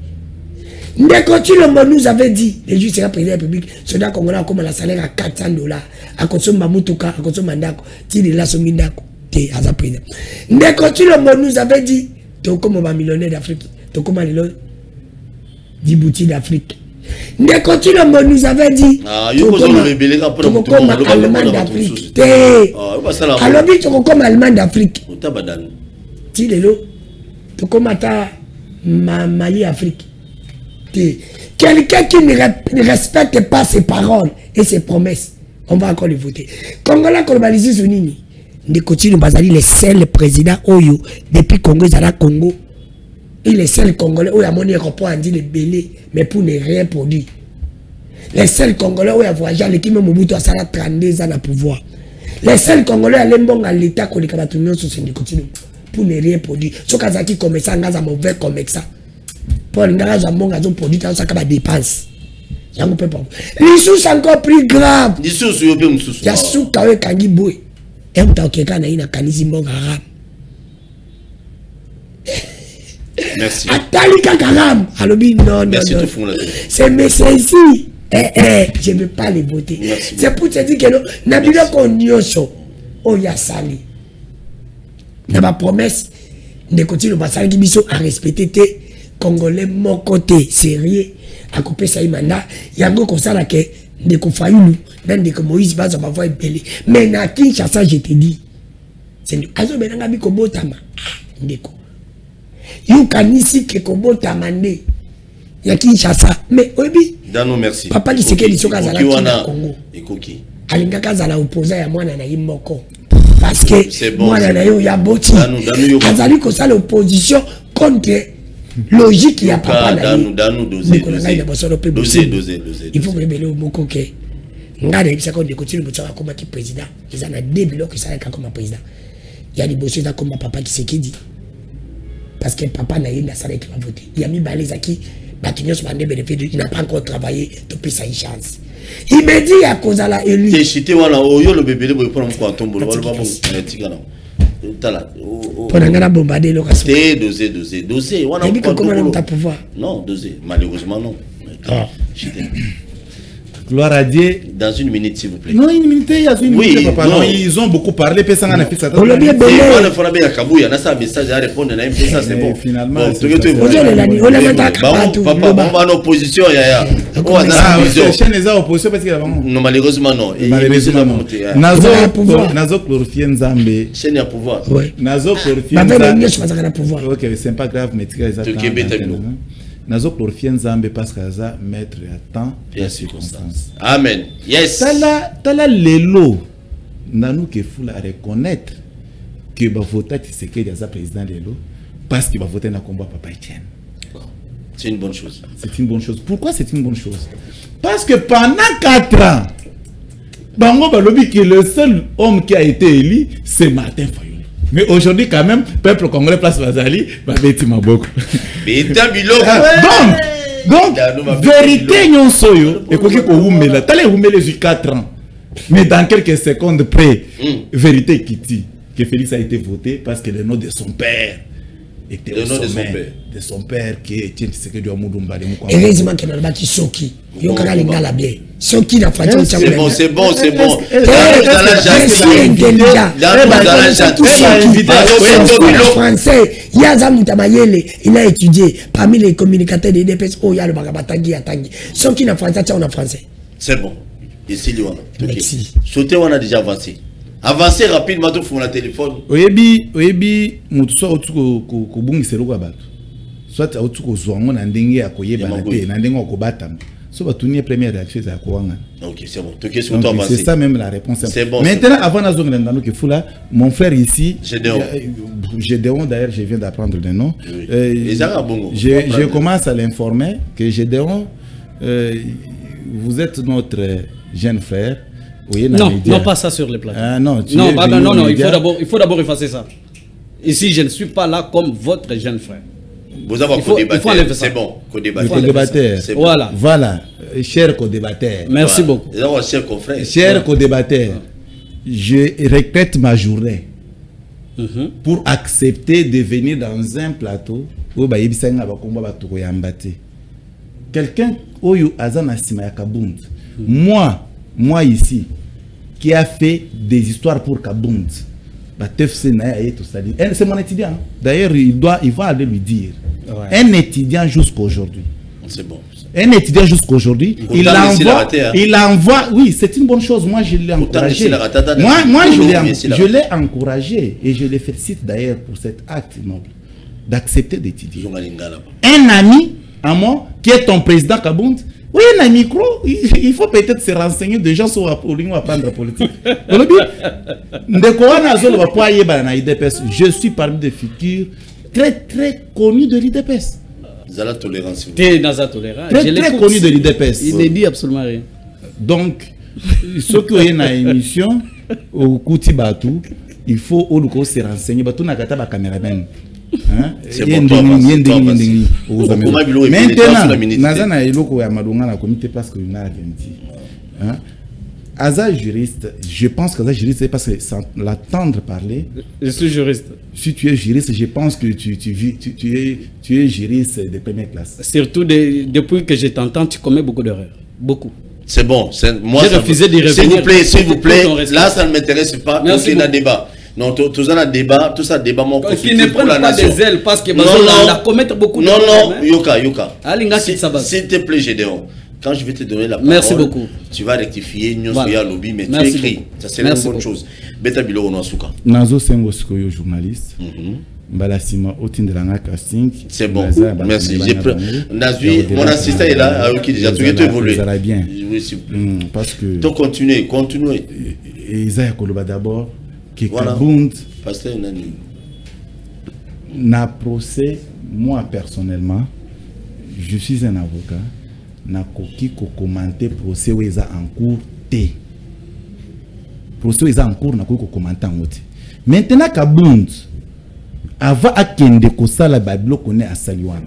Nekoti Lombo nous avait dit, le juge sera président de la République, soldat congolais a comme la salaire à $400, à consommer Mamoutoka, à consommer Mandako, Tide la Somindako, t'es à sa président. Nekoti Lombo nous avait dit, t'es comme un millionnaire d'Afrique, t'es comme un Djibouti d'Afrique. Nekoti Lombo nous avait dit, t'es comme un Allemand d'Afrique, t'es alors t'es comme un Allemand d'Afrique. Tide l'eau, t'es comme un Mali Afrique. Quelqu'un qui ne respecte pas ses paroles et ses promesses, on va encore le voter. Congolais globalisé Zonini, de continue Bazali, le seul président Oyo depuis Congo, Zala Congo. Il est seul Congolais où il y a mon aéroport a dit les belés, mais pour ne rien produire. Les seuls Congolais où il y a voyagé, l'équipe Mobutu a 32 ans à pouvoir. Les seuls Congolais à l'embon à l'État qu'on est capable de se continue pour ne rien produire. Ce Kazaki comme ça, on a mauvais comme ça. Pour les gens qui ont produit ça comme dépense. Les sous encore plus grave. Les sous il y a sous kawe kangi boy. Et on t'a quelqu'un na kanisi mbonga haram. Merci. Atali kakaram. Alobi non. Merci de fond là. C'est mais c'est ici. Je ne veux pas les voter. C'est pour te dire que non, n'abila qu'on nyonso. Oh ya sali. Na ma promesse de continuer le basali biso à respecter tes Congolais mon côté sérieux à couper ça mandat yango comme ça là que ndeko Fayulu même ndeko Moïse baza ma voix belé mais na Kinshasa je te dis c'est azo benanga bi ko botama ndeko you kanisi ke ko botama ndé ya Kinshasa mais obi Dano merci papa qui seke lisoka za la Congo ekoki alinga kaza la opposa ya mwana na yimoko parce que mwana na yo ya boti azali ko ça l'opposition contre logique ya papa na dosé. Il faut révéler au moko que ngade bisa ko de continue botsa comme qui président ils en a début que ça comme président il y a des bosses là comme papa qui s'est dit parce que papa na yenda ça qui va voter il y a mis baleza qui batinyo se bande bénéfice il n'a pas encore travaillé to payer sa chance il me dit à cause la élu t'es chité wana oyo le bébé boy pour mon tombe le ba bon tika na tala pour ngana bombarder le cas dosé wana on dit comment on t'a pouvoir non dosé malheureusement non chité gloire à Dieu. Dans une minute, s'il vous plaît. Non, une minute, il y a une minute, papa. Non, ils ont beaucoup parlé. On l'a bien belé. On a fait un Kabou, il y a un message à répondre. Ça, c'est bon. Finalement, on a mis papa, on va en opposition. On va en opposition. Chaîne les oppositions parce qu'il y a vraiment. Non, malheureusement, non. Malheureusement, non. Nazo chlorophile Zambé. Chaîne à pouvoir. Nazo chlorophile Zambé. Ok, c'est pas grave, mais tu sais, Nazo chlorophile Zambé parce que ça mettre à temps et à circonstance. Amen. Yes. Tala lelo nanu ke fula reconnaître que ba voter Tshisekedi as président lelo parce qu'il va voter na combat papa Etienne. C'est une bonne chose. C'est une bonne chose. Pourquoi c'est une bonne chose? Parce que pendant 4 ans Bango balobi que le seul homme qui a été élu c'est Martin Fayulu. Mais aujourd'hui, quand même, peuple congolais place Bazali, va bêter ma beaucoup. Donc, vérité, non soyo, et quoi que vous me la, t'allez vous me les 4 ans. Mais dans quelques secondes près, vérité qui dit que Félix a été voté parce que le nom de son père était au sommet. De son père qui est Tshisekedi Amudumba. Heureusement qu'il y a un bâti Soki. Il y a un gars bien. Soki n'a pas dit. C'est bon, c'est bon, c'est bon. Français, il y a Zamou Tamayele, il a étudié parmi les communicateurs des DPS. Oh, il y a le Bagabatangi à Tangi. Soki n'a français, on a français. C'est bon. Ici, Merci. Sauter, on a déjà avancé. Avancez rapidement, tout le téléphone. Oyebi, mutuso otuko kubungi seruko abatu. Soit otuko zongo na ndenge ya koyeba na te, na ndenge okobata. So batuni première réaction za koanga. OK, c'est bon. Tout question toi avancer. C'est ça même la réponse. C'est bon. Maintenant avant na zongo ndano ke fula, mon frère ici, Gédéon d'ailleurs, je viens d'apprendre le nom. Oui. Je commence à l'informer que Gédéon, vous êtes notre jeune frère. Oui, non, pas ça sur les plateaux. Non, il faut d'abord effacer ça. Ici, je ne suis pas là comme votre jeune frère. Vous avez co-débatteur, c'est bon. Co-débatteur. Voilà, cher co-débatteur. Merci beaucoup. Cher confrère. Cher co-débatteur, je regrette ma journée pour accepter de venir dans un plateau où quelqu'un oyo azana sima ya Kabund. Moi ici, qui a fait des histoires pour Kabund, c'est mon étudiant. D'ailleurs, il va aller lui dire. Ouais. Un étudiant jusqu'aujourd'hui. C'est bon. Un étudiant jusqu'aujourd'hui, il envoie. Oui, c'est une bonne chose. Moi, je l'ai encouragé. Moi, je l'ai encouragé et je le félicite d'ailleurs pour cet acte noble d'accepter d'étudier. Un ami à moi, qui est ton président Kabund. Oui, il y a un micro, il faut peut-être se renseigner des gens sur la politique. Je suis parmi des figures très très connues de l'IDPS. Zala tolérance. Très connues de l'IDPS. Il ne dit absolument rien. Donc, surtout il y a une émission au Koutibatou, il faut se renseigner. Batou nakata ba caméraman. C'est bon. Maintenant, Aza juriste, je pense que Aza juriste, c'est parce que sans l'attendre parler. Je suis juriste. Si tu es juriste, je pense que tu es juriste de première classe. Surtout depuis que je t'entends, tu commets beaucoup d'erreurs. Beaucoup. C'est bon. Moi, j'ai refusé d'y revenir. S'il vous plaît, là, ça ne m'intéresse pas. Merci. Il y a un débat. Non, tout ça débat, mon qui ne prennent pas des ailes parce que la commettre beaucoup de Yoka. S'il te plaît, Gédéon, quand je vais te donner la parole, merci beaucoup. Tu vas rectifier, lobby, mais tu écris. Ça c'est une bonne chose. Beta Bilo Onosuka. Nazo Sengo Skoyo, journaliste. Balasima Otindelanga casting. C'est bon. Merci. Nazui, mon assistant est là, qui déjà tout est évolué. Ça va bien. Parce que. Donc continuez. Et Isaiah Koloba d'abord. Kabund n'a procès, moi personnellement, je suis un avocat, n'a koki ko commenter procès où ils ont en cours T. Procès où ils ont en cours n'a koki ko commenter en haut. Maintenant Kabund, avant à kende ko sala bablo connaît à Saliwan.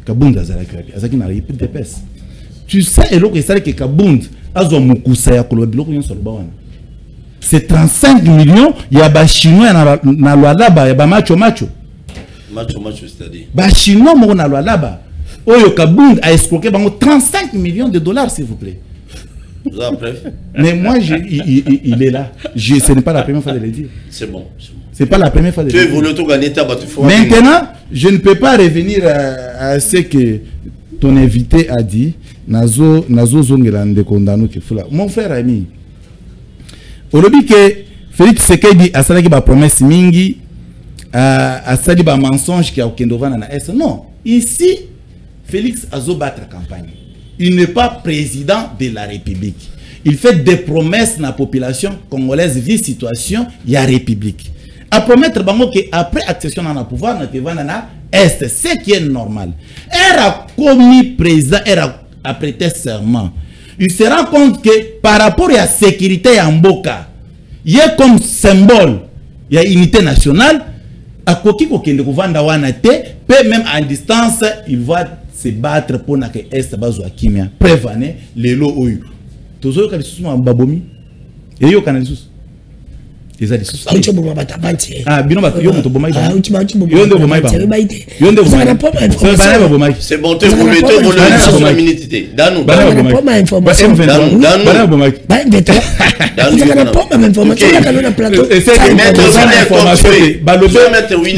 Kabund azalaki, azaki na répète de pes. Tu sais elo que ça que Kabund azo mukusa ya koloblo ko yon solbawana. C'est 35 millions, il y a des Chinois na Lualaba, il y a des macho. Macho, c'est-à-dire des Chinois na Lualaba. Oyo Kabund a escroqué 35 millions de dollars, s'il vous plaît. Vous avez preuve? Mais moi, il est là. Ce n'est pas la première fois de le dire. C'est bon. C'est pas la première fois de le dire. Tu voulais tout gagner, tu as battu fort. Maintenant, je ne peux pas revenir à ce que ton invité a dit. Nazo Zongelande Kondano Kefula. Mon frère ami. Aujourd'hui que Félix Tshisekedi a salé ba promesse mingi a salé ba mensonge qui a okendovana na S. Non, ici Félix Azo battre campagne. Il n'est pas président de la République. Il fait des promesses à la population congolaise vit situation ya République. À promettre bango que après accession dans le pouvoir na tevana na Est, ce qui est normal. Elle a commis président, elle a prêté serment. Il se rend compte que par rapport à la sécurité en Mboka, il y a comme symbole il y a unité nationale. À Koki Kokende Kovanda Wanate, peut même à distance, il va se battre pour que Est Bazo Akimia. Prévaner les lots au eu. Tous les sous en Babomi. Et yo canal sous. Les a des sous. Ah, bino bat yo moto bomai. Ah, yo ndo bomai ba. Yo ndo bomai. C'est bon, tu voulais la minute. Danou. Danou bomai. Danou bomai.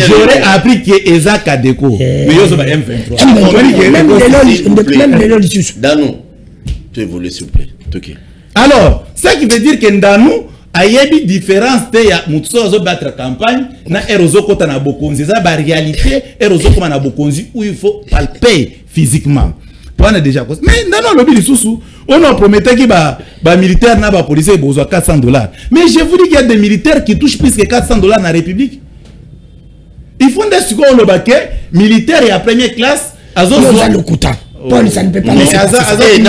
J'aurais appris que Ezak a déco. Mais yo so ba M23. Danou. Tu voulais s'il vous plaît. OK. Alors, ça qui veut dire que Danou a une différence de ya mutso zo battre campagne na erozo kota na bokonzi ça ba réalité erozo comme na bokonzi où il faut palper physiquement on a déjà cause mais non lobby li susu on a prometté que ba militaire na ba policier besoin $400 mais je vous dis qu'il y a des militaires qui touchent plus que $400 dans la République. Ils font des secondes le baquet militaire et à première classe azo le kuta. Paul, ça ne peut pas laisser passer.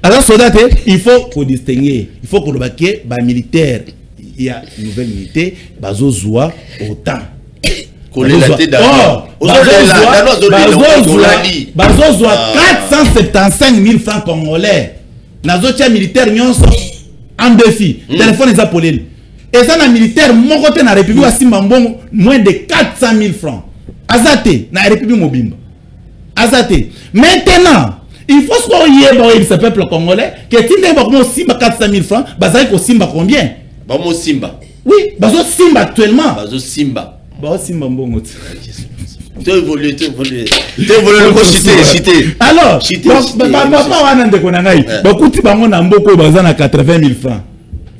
Alors, il faut distinguer, il faut que le baquet militaire, il y a une nouvelle unité, bazo zoa autant. Bazo zoa 475 000 francs congolais. Nazotia militaire en défi. Téléphone est appelé. Et ça, na militaire, mon côté, dans la République, Simbambon, moins de 400 000 francs. Azate, dans la République Mobimba. Azate. Maintenant, il faut qu'on y ait ce peuple congolais, que si nous avons Simba 400 000 francs, ça veut Simba combien? Bamo Simba. Oui, Bazo Simba actuellement. Bazo Simba. Bazo Simba Mbongo. Tu évolues le cité. Alors, papa wana ndeko na ngai. Bakuti bango na mboko baza na 80 000 francs.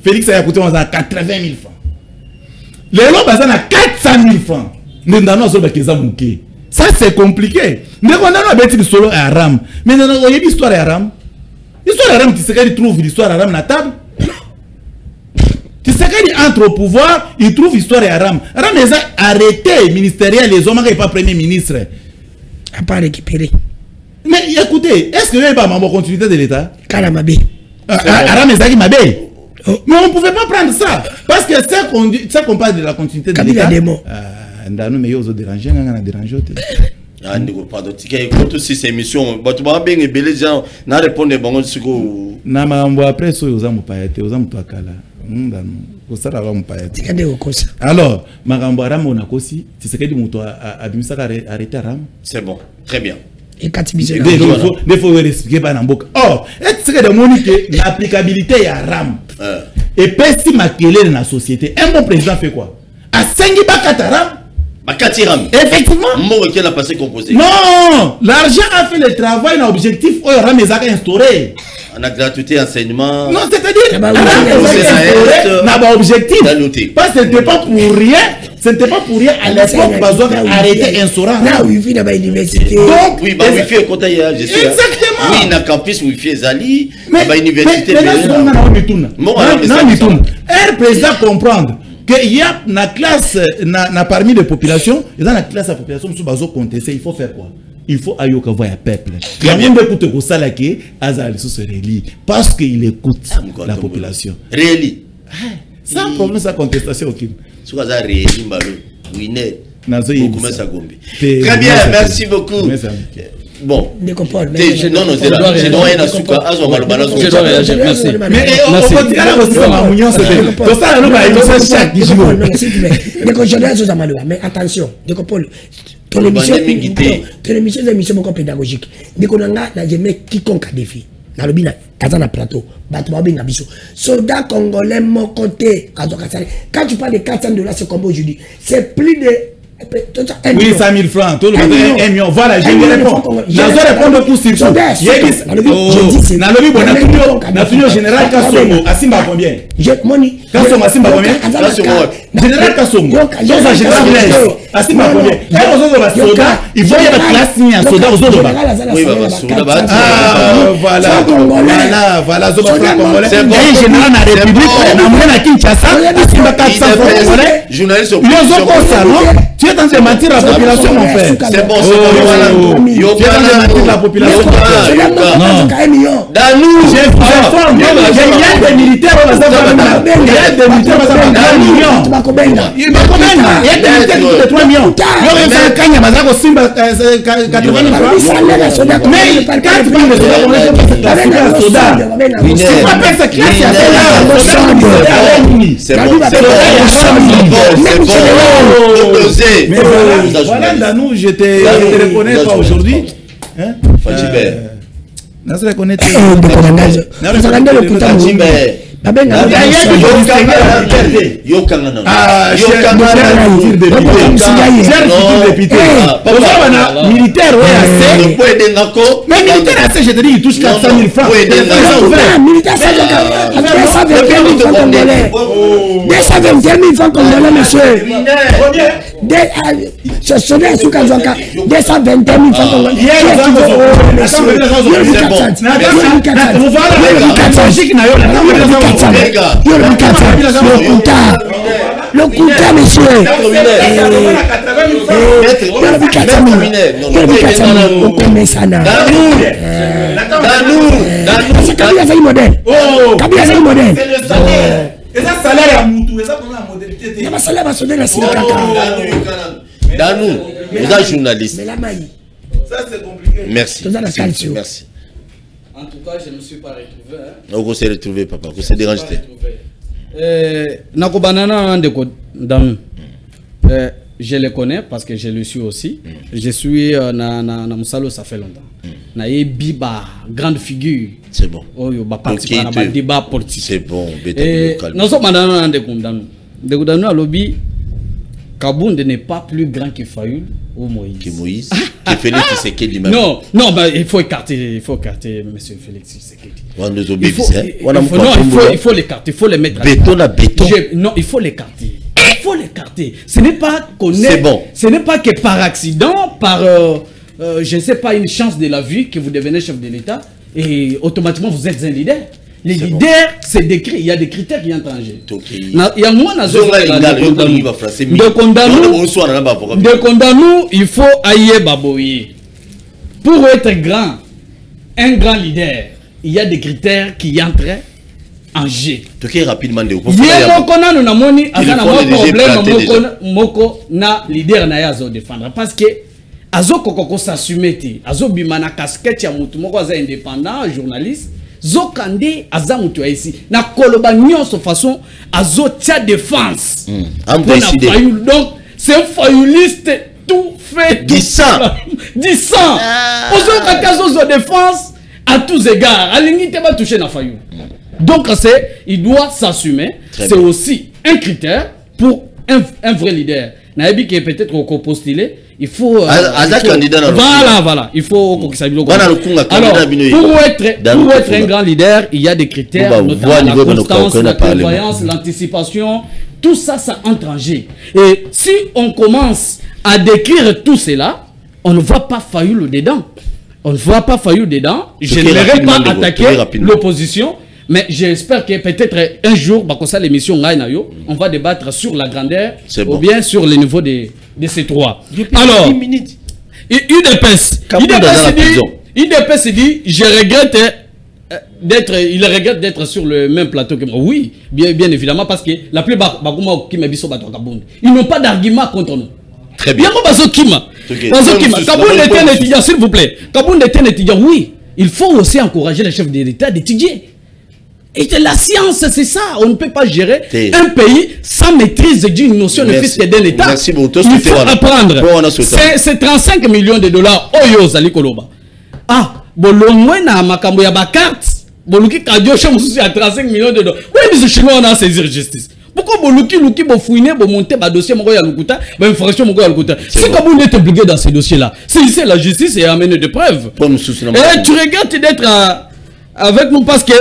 Félix a coûté 80 000 francs. Les lots baza na 400 000 francs. Ndano zo bakeza muke. Ça c'est compliqué. Mais on a bêti solo à Aram. Mais on a une histoire à Aram. L'histoire à Aram, tu sais qu'il trouve l'histoire à Aram na table. Tu sais qu'il entre au pouvoir, il trouve l'histoire à Aram. Aram les a arrêtés ministériels, les hommes qui pas premier ministre. À pas récupérer. Mais écoutez, est-ce que vous n'avez pas ma continuité de l'État? Kalamabé. Aram les a dit mabé. Mais on ne pouvait pas prendre ça. Parce que ça qu'on parle de la continuité de l'État. Ndano mais yozo déranger ngana déranger te ndiko pardon tika écoute aussi ces émissions batu ba benga belé gens na répondre bango siko na mambo après so yoza mupayate yoza mutu akala ndano ko sala ba mupayate tika de kokosa alors makambo aramo na kosi tisekedi mutu abimisa ka arrêter ram c'est bon très bien et katibizo il faut expliquer ba na mboka or est-ce que de monique l'applicabilité ya ram et pesi makele na société un bon président fait quoi a sengi bakataram effectivement. Qui a passé composé. Non, l'argent a fait le travail dans l'objectif où il y aura mes actes instaurés. On a gratuité enseignement. Non, c'est-à-dire objectif. Parce que ce n'était pas pour rien. Ce n'était pas pour rien à l'époque Bazoua arrêté instaurant. Là, Wi-Fi dans l'université. Donc, oui, Wi-Fi est côté hier. Exactement. Oui, dans le campus Wi-Fi Zali, dans l'université. Un président comprendre qu'il y a na classe parmi les populations, et dans la classe de la population, il faut faire quoi? Il faut ayoka voir le peuple. Il y a même beaucoup de ça là qui Azal se relie parce qu'il écoute la population. Réli. Sans problème, sans contestation aucune. Sur Azal réli mbalo. Winnet. Très bien, merci beaucoup. Bon, non, c'est là. Je dois rien à sucre. Je dois réagir, merci. Mais on continue à aussi ça, Mounion, c'est pour ça, nous allons chaque jour. Mais attention, ton émission est une émission beaucoup pédagogique. Dès qu'on a quiconque a défi. Dans le bina, dans le plateau, soldats congolais, mon côté, quand tu parles de $400, c'est comme aujourd'hui. C'est plus de Oui, 100 000 francs. Tout le monde 1 million. Voilà, je vais répondre. Je vais répondre tout sur tout. Je dis, général Kassomo, Asimba combien? Kassomo, Asimba combien? Général Kassomo. Général Blaise, Asimba combien? Il faut y avoir la classe ni un soldat aux autres. Oui, voilà, général de la République, on a Kinshasa, Asimba 400 francs. Journaliste, tu es en train de mentir la population, mon frère. C'est bon, c'est bon. Tu es en train de mentir la population. Dans nous, il y a des militaires, il y a des militaires, il y a des militaires de 3 millions. Il y a des Kanya, Mazako, Simba, 80 000 francs. Mais 4 000 de soldats, c'est pas ça qui a c'est bon, c'est bon. Mais voilà, Danou, je te reconnais pas aujourd'hui. Je te reconnais pas. Militaire, mais militaire, je te dis, il touche 400 000 francs. Militaire, 221 000 francs congolais, monsieur. Ce sont des sous 221 000 francs congolais. Le Kouta, monsieur. On connaît ça là. Kabila c'est modèle. Kabila c'est modèle. Et ça salaire à Moutou, et ça pour la modernité. Il y a salaire à sonner la Sénégal. Danou, vous êtes journaliste. Ça c'est compliqué. Merci. Merci. En tout cas, je ne me suis pas retrouvé. On s'est retrouvé, papa. Vous s'est dérangé. Nakobanana Danou. Je le connais parce que je le suis aussi. Je suis na Moussalo, ça fait longtemps. Na Biba, grande figure. C'est bon. Oh, yo ba participer à débat politique. C'est bon. Nous sommes dans de Danou à lobby. Kabound n'est pas plus grand que Fayoul ou Moïse. Que Moïse. Que Félix Tshisekedi même. Non, bah, il faut écarter monsieur Félix Tshisekedi. Il faut l'écarter, il faut le mettre béton à béton. Non, il faut l'écarter. Il faut l'écarter. Ce n'est pas qu'on est. C'est bon. Ce n'est pas que par accident, par je ne sais pas, une chance de la vie que vous devenez chef de l'État et automatiquement vous êtes un leader. Les leaders, c'est décrit, il y a des critères qui entrent en jeu. Il y a moins de condamnou, il faut aïe baboyer. Pour être grand, un grand leader, il y a des critères qui entrent en jeu. Rapidement, il y a problème moko na leader na yazo défendre parce que azo kokoko s'assumer azo bimana casquette ya mutu moko aza indépendant journaliste. Zokande azamutu ici na koloba nyonso façon azo tia défense donc c'est un fayouliste tout fait 10 ans ozo défense à tous égards alingi te ba toucher na fayou donc il doit s'assumer c'est aussi un critère pour un vrai leader na ebi qui peut-être au postuler il faut voilà il faut alors pour être un grand leader il y a des critères notamment la constance, la prévoyance, l'anticipation, tout ça entre en jeu et si on commence à décrire tout cela on ne voit pas Fayoul dedans je ne vais pas attaquer l'opposition. Mais j'espère que peut-être un jour, l'émission on va débattre sur la grandeur ou bien sur le niveau de ces trois. Alors, UDPS dit, je regrette d'être sur le même plateau que moi. Oui, bien évidemment, parce que la plupart ils n'ont pas d'argument contre nous. Très bien. Kabound était un étudiant, s'il vous plaît. Kabound était un étudiant, oui. Il faut aussi encourager les chefs de l'État d'étudier. Et la science, c'est ça. On ne peut pas gérer un pays sans maîtrise d'une notion de fisc d'un État. Merci beaucoup. Il faut apprendre. C'est 35 millions de dollars. Oyo Zali Koloba. Ah, bolongwena makambo ya ba carte. Boluki kadio chez mususu à 35 millions de dollars. Oui, mais ce chinois on a saisir justice. Pourquoi vous fouinez, vous montez le dossier, vous Lukuta, l'information, vous Lukuta. C'est Kabound est impliqué dans ces dossiers-là. C'est la justice et amener des preuves. Et tu regardes d'être avec nous parce que,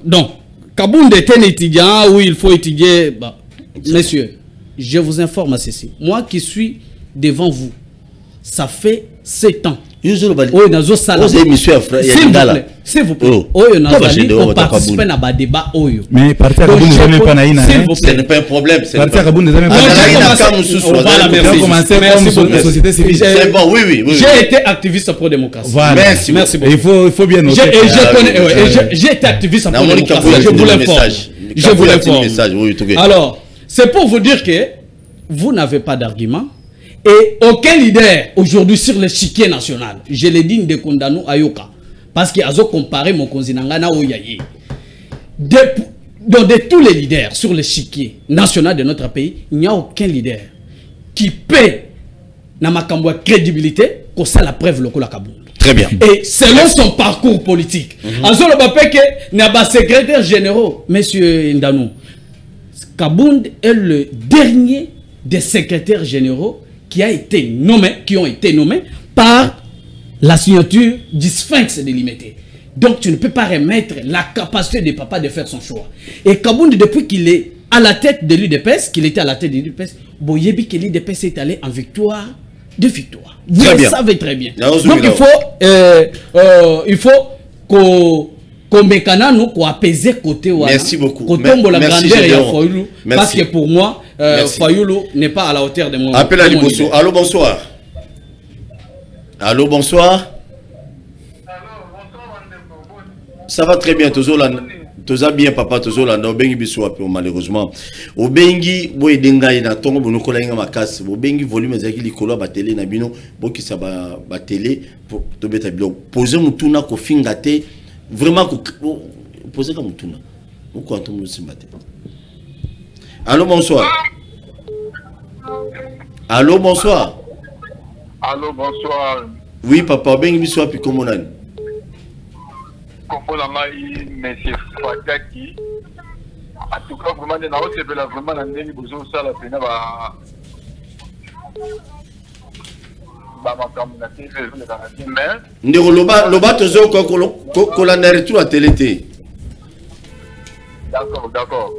non, Kabound est un étudiant où il faut étudier. Bah, messieurs, je vous informe à ceci. Moi qui suis devant vous, ça fait 7 ans. S'il vous plaît, on participe à un débat. Mais partir à Kabound n'est pas naïna. Ce n'est pas un problème. Partir à Kabound n'est pas société civile. C'est bon, oui. J'ai été activiste pour la démocratie. Merci beaucoup. Il faut bien noter. J'ai été activiste pour la démocratie. Je vous l'informe. Alors, c'est pour vous dire que vous n'avez pas d'argument. Et aucun leader aujourd'hui sur l'échiquier national, je l'ai dit de Kondano Ayoka, parce qu'il a comparé mon Konzinangana Oyaye. De tous les leaders sur l'échiquier national de notre pays, il n'y a aucun leader qui peut, dans ma crédibilité, qu'on ça la preuve le Kabound. Très bien. Et selon son parcours politique, Azolo Bapeke n'a pas secrétaire général, monsieur Ndanou. Kabound est le dernier des secrétaires généraux qui ont été nommés par la signature du Sphinx délimité. Donc tu ne peux pas remettre la capacité de papa de faire son choix. Et Kabound, depuis qu'il est à la tête de l'UDPS, qu'il était à la tête de l'UDPS, Boyebi que l'UDPS est allé en victoire de victoire. Vous le savez très bien. Donc il faut qu'on apaiser côté. Merci beaucoup. Côté la grandeur et Fayoulou. Parce que pour moi, Fayoulou n'est pas à la hauteur de mon. Appel à Liboso. Allô, bonsoir. Allô, bonsoir. Ça va très bien, Toza bien, papa, Tozola, Obengi Biswapi, malheureusement. Obengi, Boy Dengai, na Tongo, Bonokola, Makas, Obengi, volume, Zaki, Likolo, Batele, Nabino, Boki Saba, Batele, pour te mettre à bio. Posez Moutuna, Kofingate, vraiment, posez comme Moutuna. Pourquoi on me matin? Allô, bonsoir. Allô, bonsoir. Allô, bonsoir. Oui, papa, Obengi Biswapi, comment on a? Monsieur Fataki, en tout cas, vraiment, c'est vraiment la même chose. Ça, la peine D'accord.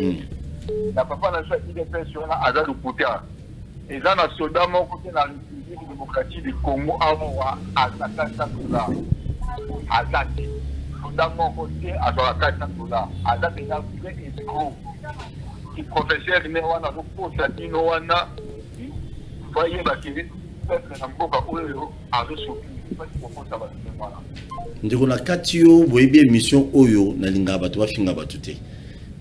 La papa n'a pas idée sur la Azad Poutia. Et là, la soldat mon côté la République démocratique du Congo à Azati. Dans mon côté, à la $400. À la pénale, c'est gros. Le professeur, il a un voyez, ndikona kati yo boyebi émission oyo na linga bato bafinga bato te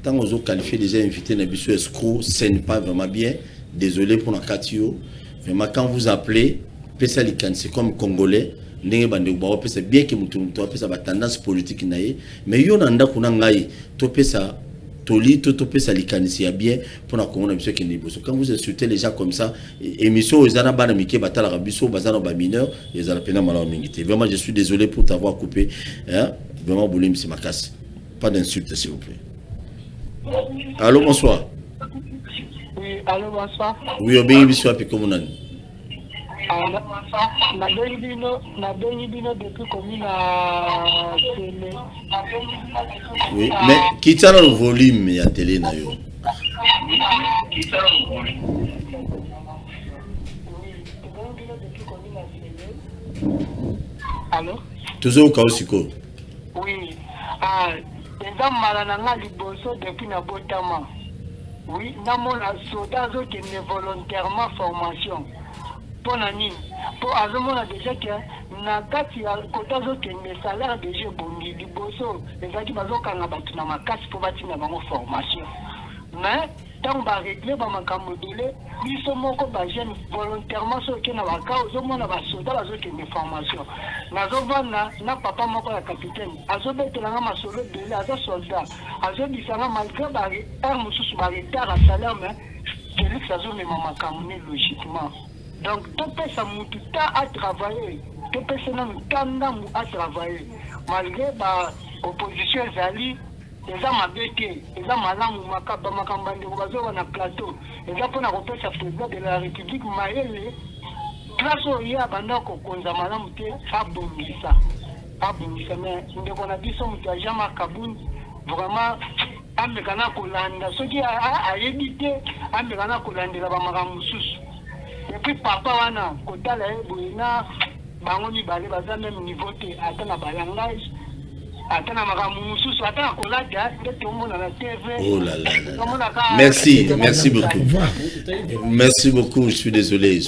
tant ozo qualifier déjà invité na biso escroc, ce n'est pas vraiment bien, désolé pour la kati yo. Vraiment quand vous appelez pesa likan, c'est comme congolais ndenge bande ba pesa bien que mutu pesa ba tendance politique na ye, mais yo na ndako na ngai to pesa toli to pesa likanisi ya bien pour na Congo na biso kende boso. Quand vous insultez les gens comme ça, émission ezana bana mike batala rabiso bazana ba mineur, ezana pena mala mingité. Vraiment je suis désolé pour t'avoir coupé, hein. Vraiment Boulim c'est ma casse. Pas d'insulte s'il vous plaît. Allô, bonsoir. Oui, allô, bonsoir. Oui, bien biso api comme on na bengi bino depuis commune à télé. Oui, mais qui tient le volume ya télé na yo? Allô? Toujours au Kaosiko. Oui. Eza malananga liboso depuis na botama. Oui, namona soda zo qui ne volontairement formation. Pour la nini. Pour azomona déjà que na kati ya kota zo qui ne salaire déjà bongi liboso. Ezaki bazokanga batu na makasi pour batina bango formation. Mais tant ba régler ba makambo délai, biso moko ba jeune volontairement so qui na ba ka ozomona ba soda bazo qui ne formation. Nazovana na papa moko ya capitaine azobetelanga masolo délai azo soldat azobisanga malgré ba mususu ba retard à salaire mais Félix azomema makambo logiquement. Donc tout ça mututa à travailler, tout ça na mutanda mu à travailler malgré ba opposition zali eza mabe te eza malamu makaba makambo ndeko bazoba na plateau eza mpona kopesa président de la république mayele place oyo ye abanda kokonza malamu te abongisa mais ndeko na biso moto ya Jean-Marc Kabund vraiment amekana kolanda soki ayebi te amekana kolandela bamakambo mosusu epuis papa wana kotala ye boye na bango mibale baza même niveau te ata na balangage ata na makambo mosusu ata na kolata nde tomona na TV. Oh là là. Merci beaucoup. Merci beaucoup, je suis désolé.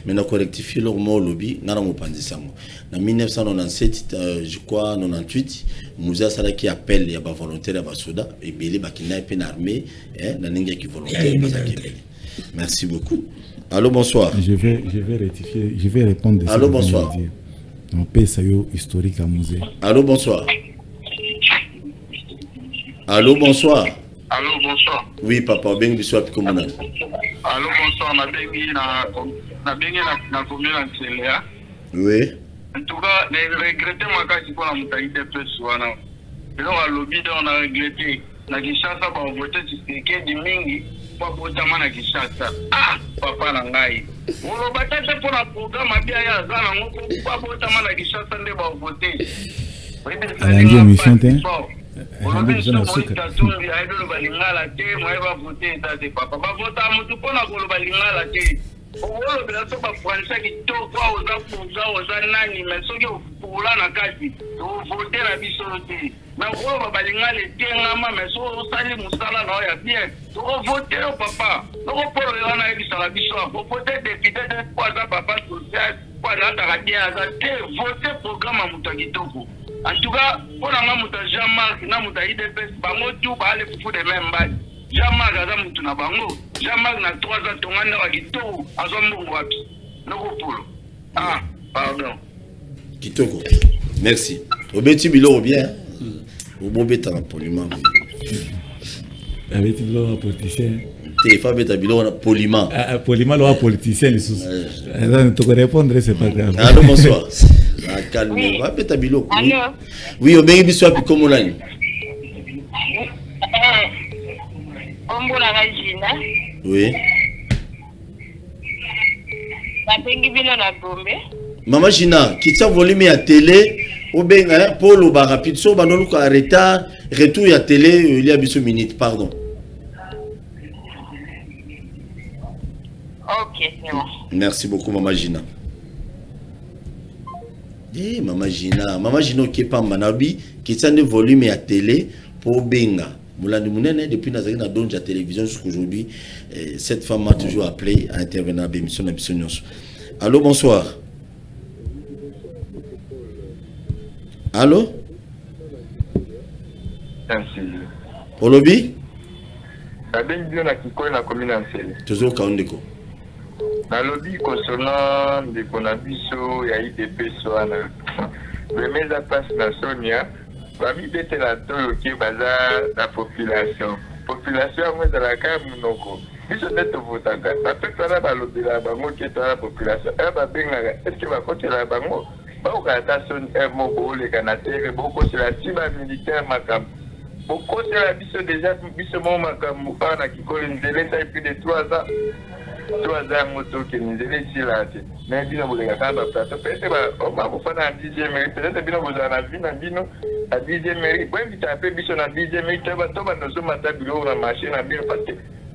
Mais on a rectifié leur mot lobby, on a repensé. En 1997, je crois, 98, Moussa Sala qui appelle les volontaires à Basoda, et Bélé Bakina est armé, dans les qui volontaires. Merci beaucoup. Allô, bonsoir. Je vais rectifier, je vais répondre. Allô, bonsoir. On paie ça historique à musée. Allô, bonsoir. Allô, bonsoir. Allô, bonsoir. Oui, papa, bien bisous à Pikomona. Allô, bonsoir, na bengi na commune en Télé. Oui. En tout cas, les regretter makasi pour la mentalité plus wana. Alors à lobby on a regretté na Kinshasa ba voter Tshisekedi mingi pour botama na Kinshasa. Ah, papa na ngai. Wolo batata pour la programme bia ya zana ngoko pour botama na Kinshasa nde ba voter. Alangi mission te. Olobi so moita tumbi aido balingala te moeba voter tate papa. Ba vota mutu pona ko balingala te. Olo bila so ba Fransa ki to kwa oza nani mais soki opula na kati o voter na biso te. Na olo balingala te ngama mais so sali musala na ya bien. O voter o papa. No poro yana ebisa la biso o voter député de kwa za papa social kwa na ta radia za te voter programme mutakitoko. En tout cas, pour la muta Jean-Marc na muta IDPS bango tu ba ale fufu de memba. Jean-Marc aza mutu na bango. Jean-Marc na 3 ans tongana wa kitoko azombo wapi. Noko polo. Ah, pardon. Kitoko. Merci. Obeti bilo bien. Obobeta na poliment. Obeti bilo politicien. Te fa beta bilo poliment. Poliment lo politicien les sous. Donc tu peux répondre c'est pas grave. Allô, bonsoir. Calme, va beta bilo. Oui, obengi biso api komolani. Ombo na Gina. Oui. Babengi bino na Gombe. Maman Gina, kitsa volume ya télé, obenga polo ba rapide so banonu ko retard, retour ya télé il y a biso minute, pardon. OK, c'est bon. Merci beaucoup Maman Gina. Eh Maman Gina qui pas manabi, kitsa ne volume ya télé pour benga. Moulani Mounene, depuis Nazaré, na donne la télévision jusqu'aujourd'hui. Cette femme m'a toujours appelé à intervenir à l'émission. Allô, bonsoir. Allô? Olobi? Toujours Kaondeko. Na lobby concernant les conabiso, il y a IDP Soana. Le mise à place na Sonia. Parmi les télateurs qui basent la population. Population, moi, dans la carte, monoko. Si je n'ai pas voté, ça peut faire la lobby la bango qui est dans la population. Est-ce qu'il va continuer la bango? Beaucoup d'attention, un mot, les Canadiens, beaucoup c'est la cible militaire, macam. Beaucoup c'est la biso déjà, biso mon macam, moukana qui colle une délai, ça plus de 3 ans. 3 ans, moto qui nous est ici là. Mais bien, vous regardez la plateau. Peut-être on va vous faire un 10e mérite. Peut-être bien, vous en avez vu, à 10e mérite. Vous invitez un peu biso dans 10e mérite. Vous allez nous sommes à la bureau, la machine, la bien, parce que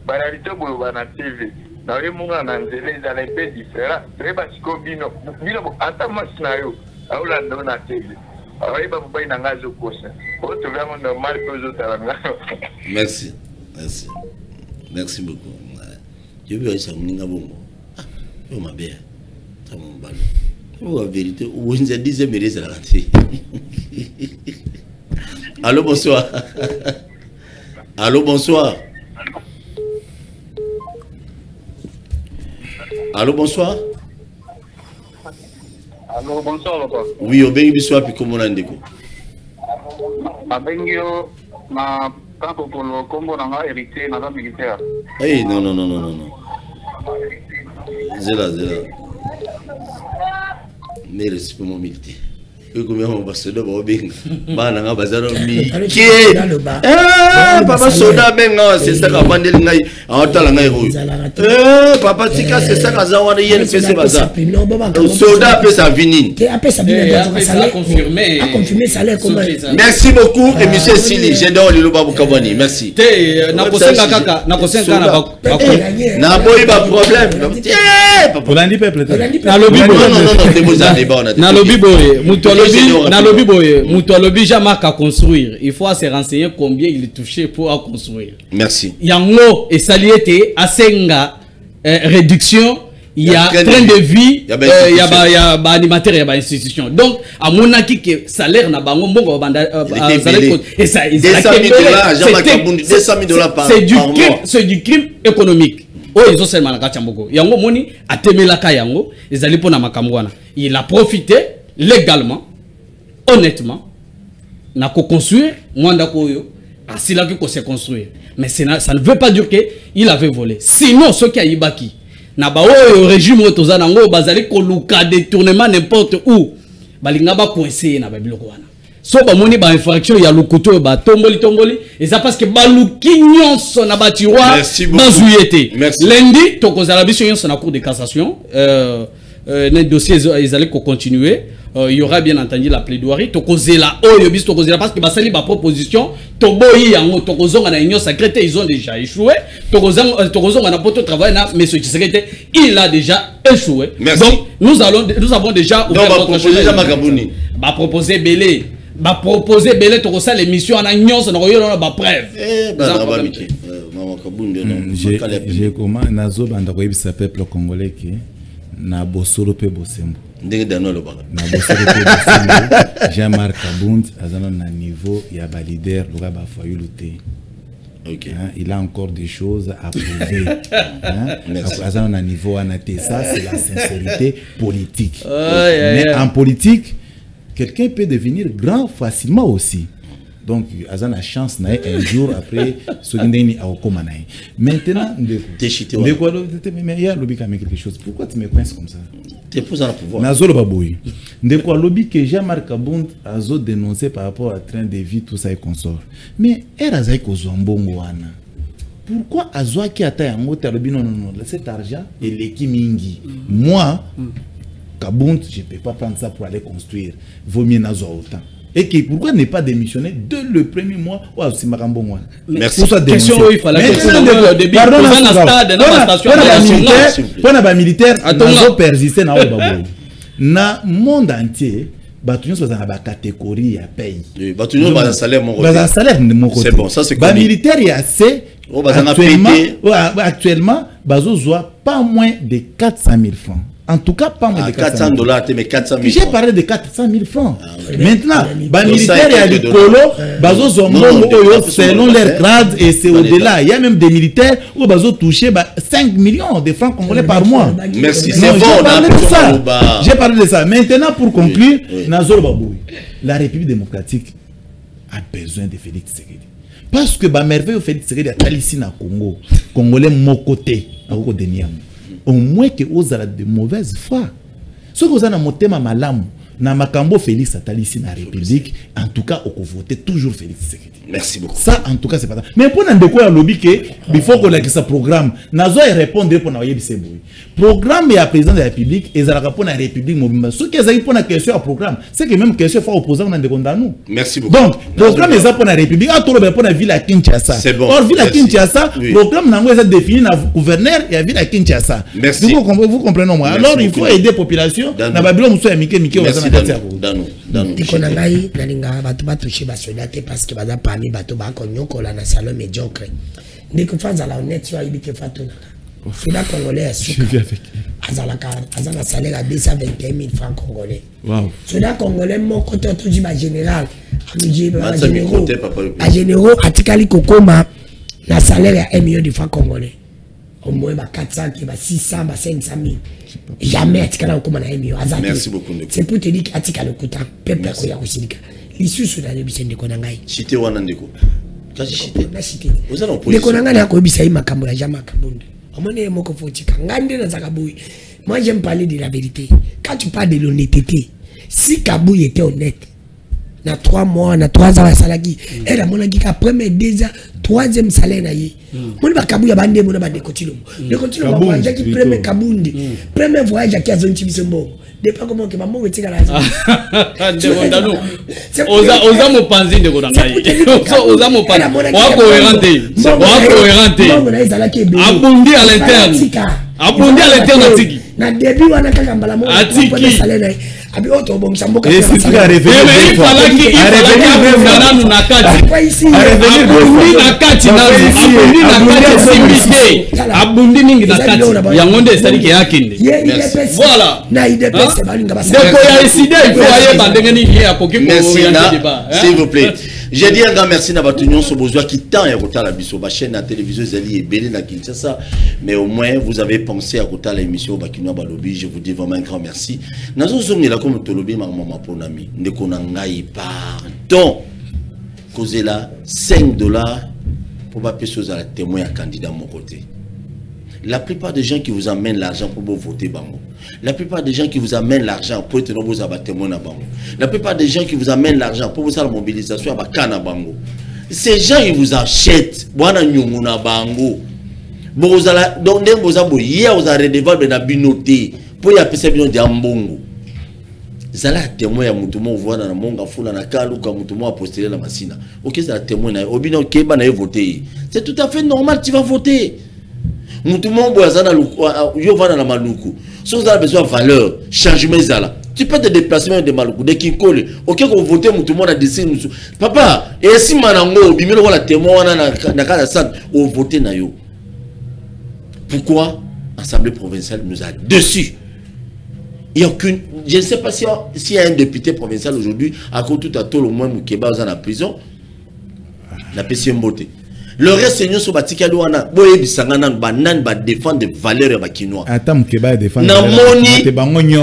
la réalité, vous avez la TV. Dans les moments, on a un peu différent. Très bas, si vous bino, attends, moi, scénario. À Hollande, on a TV. Alors, il va vous payer dans la zone. Vous trouvez vraiment normal que vous autres. Merci. Merci beaucoup. Je veux ça, mon bongo. Ah, oh ma belle. Ça mon ballon. Oh, la vérité, vous nous avez dit, mais c'est la rentrée. Allô, bonsoir. Allô, bonsoir. Allô, bonsoir. Allô, bonsoir, papa. Oui, au bengi biswa puis comment on a ndeko. Abengio, ma tanto pour le combo n'a hérité dans la militaire. Hey, non. Zela. Mais respect mon militaire. Papa soda benga c'est ça qu'avandel ngai awatala ngai ro papa tika c'est ça kazawana yel pese baza soda pe sa vinine a confirmé salaire comment. Merci beaucoup et monsieur Sili j'adore le loba bukabani merci na kosenga kaka na boy ba problème papa landi peuple na lobby boy mutu alobi Jean-Marc à construire. Il faut se renseigner combien il est touché pour à construire. Merci. Yango et saliete asenga réduction, il y a train de vie, il y a animateur, il y a institution. Donc à mon avis que salaire na bango mbongo banda et ça c'est du crime économique. Oh ils ont seulement la kachamboko. Yango moni atemela ka yango, ils allaient pour na makamwana. Il a profité légalement, honnêtement, n'a qu'à construire, moi d'accord, c'est là qu'il s'est construire. Mais ça ne veut pas dire qu'il avait volé. Sinon, ce qui a ibaki, n'a pas au régime otozanango, bazali koluka détournement n'importe où, balingaba coincé na babilokwana. So ba moni ba infraction ya lokoto ba tomboli et ça parce que baluki nyonso na ba tiroir bazuyete. Lundi tokozala biso nyonso na cour de cassation les dossiers ils allaient continuer. Il y aura bien entendu la plaidoirie. Tokozela oyobis tokozela parce que basali ba proposition toboyi yango tokozonga na union secrétaire ils ont déjà échoué. Tokozonga na poto travail na monsieur secrétaire il a déjà échoué. Merci. Donc nous avons déjà ouvert notre chemin. Ba proposer belé. Ba proposer belé tokosa l'émission en union na koyona ba preuve. J'ai comment nazo banda ko yebisa peuple congolais que na bosoro pe bosembo. Jean-Marc Abound azana na niveau ya ba leader loka ba foyer luté. OK. Il a encore des choses à prouver. Azana na niveau anaté ça c'est la sincérité politique. Mais en politique quelqu'un peut devenir grand facilement aussi. Donc, Azan a chance un jour après ce qui a commencé. Maintenant, mais il y a lobby qui a quelque chose. Pourquoi tu me coinces comme ça? Tu es posé à pouvoir. Nazolo Baboui. De quoi lobby que Jean-Marc Abound a dénoncé par rapport à train de vie, tout ça et consort. Mais Erazai Kozwambongwana. Pourquoi Azwa qui a taillé en mot non, cet argent et l'équipe Mingi. Moi, Kabound, je ne peux pas prendre ça pour aller construire. Vaut mieux Nazwa autant. Et que pourquoi ne pas démissionner dès le premier mois? Merci. Question où il fallait que pardon, la militaire n'a persisté dans le monde entier. Batuño soit dans la catégorie à paye. Batuño va salaire mon côté. Salaire de mon côté. C'est bon, ça c'est connu. Militaire est assez. Actuellement, bazo zoa pas moins de 400 000 francs. En tout cas, pas moins de $400, mais 400 000 francs. J'ai parlé de 400 000 francs. Maintenant, les militaires, il y a des colos, selon leur grade, et c'est au-delà. Il y a même des militaires où ils touché 5 millions de francs congolais par mois. Merci, c'est bon. J'ai parlé de ça. Maintenant, pour conclure, la République démocratique a besoin de Félix Tshisekedi. Parce que merveilleux Félix Tshisekedi a ici dans le Congo, Congolais, mon côté, au moins que vous avez de mauvaise foi. Ce que vous avez dans malamu, na makambo Félix attali ici dans la République, en tout cas, on vote toujours Félix Tshisekedi. Merci beaucoup. Ça, en tout cas, c'est pas ça. Mais pour nous quoi lobby que il faut qu'on ait ce programme. Nazo répondre pour nous yebise boy. Programme et à président de la République et ça répond à la République mobile. Ce qui est pour la question à programme, c'est que même question faut opposant dans des condamnés. Merci beaucoup. Donc, programme est ça pour la République. À tout le pour la ville à Kinshasa. C'est bon. Or ville à Kinshasa, programme nango est défini na gouverneur et la ville à Kinshasa. Merci. Vous comprenez moi. Alors il faut aider la population. Na babilo muso ya mike dans ikonangai nalinga batu batouché basolate parce que bada parmi bato bakonyokola na salon médiocre ndeko fanza la honnête yo ibike fatuna soda congolais azala salaire à 221 000 francs congolais. Wow. Soda congolais moko to tuji ba général a généraux atikali kokoma na salaire à 1 million de francs congolais. Au moins 400 qui 600 500 000. Jamais atikala kokoma na 1 million. Merci beaucoup. C'est pour te dire qu'atikala kuta peuple ko ya kusilika. L'issue sur la bisende konangai. Chité wana ndeko. Kaji chité. Na chité. Ndeko nanga na ko bisa makambo la jama kabunda. Omone moko fotika. Ngande na zakaboui. Moi j'aime parler de la vérité. Quand tu parles de l'honnêteté, si Kabou était honnête, na 3 mois, na 3 ans à Salagi, elle a mon avis qu'après mes 2 ans, 3e salaire na yi. Mon ba Kabou ya bande mon ba de continuer. De continuer mon voyage qui premier Kaboundi. Premier voyage qui a 20 bisombo. De pas comment que maman veut tirer la. Ndebondano. Oza mo panzi ndeko na ngai. Oza mo panzi. Wa cohérente. Mon na ezala ki ebe. Abundi à l'interne. Abundi à l'interne atiki. Na début wana kaka mbala mo. Atiki. Abi oto bon samboka. Et c'est à revenir. Mais il fallait qu'il nanu na kati. Abundi na kati na abundi na kati simiste. Abundi mingi na kati. Yangonde estali ke yakinde. Voilà. Na IDPS balinga basa. Deko ya décidé il faut aller bandenge ni ya koki ko orienter débat. S'il vous plaît. J'ai dit un grand merci à votre union sur besoin qui tend à côté la biso ba chaîne à télévision Zali et Belé na Kinshasa, mais au moins vous avez pensé à côté l'émission Bakino Balobi, je vous dis vraiment un grand merci. Nazo zongi la comme tolobi ma maman pour nami ndeko na ngai pardon. Causez là $5 pour pas payer à la témoin à candidat mon côté. La plupart des gens qui vous amènent l'argent pour vous voter bango. La plupart des gens qui vous amènent l'argent pour être vous abattre témoin à bango. La plupart des gens qui vous amènent l'argent pour vous faire la mobilisation à Kana bango. Ces gens ils vous achètent. Bwana nyungu na bango. Bozala donc dem bozabo hier vous avez redevable na binoté pour y appeler bino de ambongo. Zala témoin ya mutumo voana na monga fula na kaluka mutumo a postuler la masina. OK ça témoin na obino keba na voter. C'est tout à fait normal tu vas voter. Mutumo boazana yo vana na maluku. Si vous avez besoin de valeur, changement zala. Tu peux te déplacer même de maluku de kinkole. OK qu'on voter mutumo na décider. Papa, et si manango bimelo la témoin na kala san au voter na yo. Pourquoi l'Assemblée provinciale nous a dessus? Il y a aucune, je ne sais pas s'il y a un député provincial aujourd'hui à cause tout à tout le moins Moukeba dans la prison. La PC Mbote. Le reste, c'est nous sur Batika Douana. Boye Bisangana, Banan, va défendre des valeurs à Kinois. Attends, Moukeba défendre. Namoni.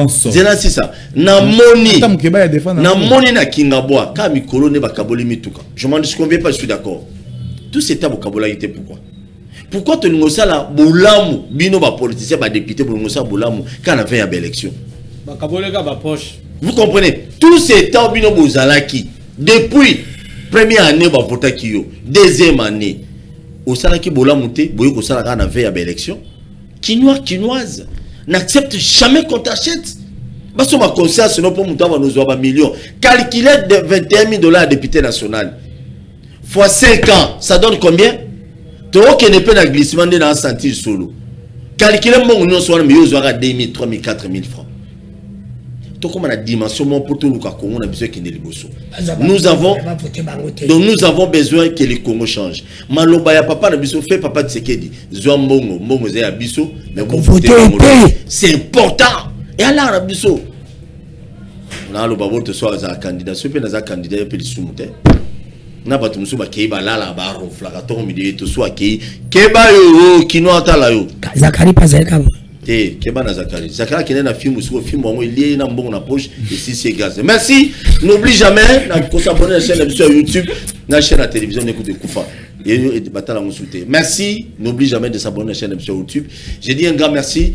C'est ça. Namoni. Attends, Moukeba défendre. Namoni na Kingaboa. Kami Kolone Bakaboli Mituka. Je m'en disconviens pas, je suis d'accord. Tout cet Abokabola était pourquoi? Pourquoi tu nous as là, Boulamu, Bino, politicien, député, Boulamu, quand on a fait une élection? Vous comprenez? Tout ces temps, Bino Bouzalaki, depuis première année, deuxième année, au Salaki Boulamouté, Boyoko Salaka, on a fait une élection. Quinoise, n'accepte jamais qu'on t'achète. Parce que ma conscience, non pour monter nous avoir millions. Calculez de $21 000 député national. Fois 5 ans, ça donne combien? Tu n'es pas glissement dans un centime solo. Calculez mon union soit mieux, vous aurez 2 000, 3 000, 4 000 francs. Donc, comme la dimension, pour tout le Congo, on a besoin qu'il y ait des bossos. Nous avons besoin que les Congo changent. Malobaya papa na biso fait papa de Sekedi. Zouambongo, Mbongo Zé Abiso, mais vous votez. C'est important. Et alors, na biso. On a le babo te soit un candidat. Ce n'est pas un candidat, il peut le soumettre. Na batu musuba keiba lala ba rofla to mi to so akei keba yo kino atala yo Zakari pas Zakari keba na Zakari qui est na film sur film on il est na mbongo na poche et si c'est gaz. Merci, n'oublie jamais de s'abonner à la chaîne sur YouTube, la chaîne à télévision d'écoute de Koufa. Merci, n'oublie jamais de s'abonner à la chaîne sur YouTube. J'ai dit un grand merci.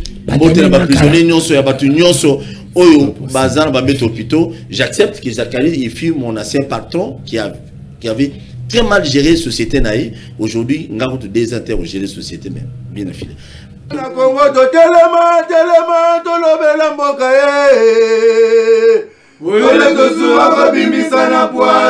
J'accepte que Zakari il fut mon ancien patron qui avait très mal géré la société naïe. Aujourd'hui, nous avons désinterrogé la société même. Bien affilé. La Congo to telema to lobela mboka ye. Wole to suwa ko bimisana poa.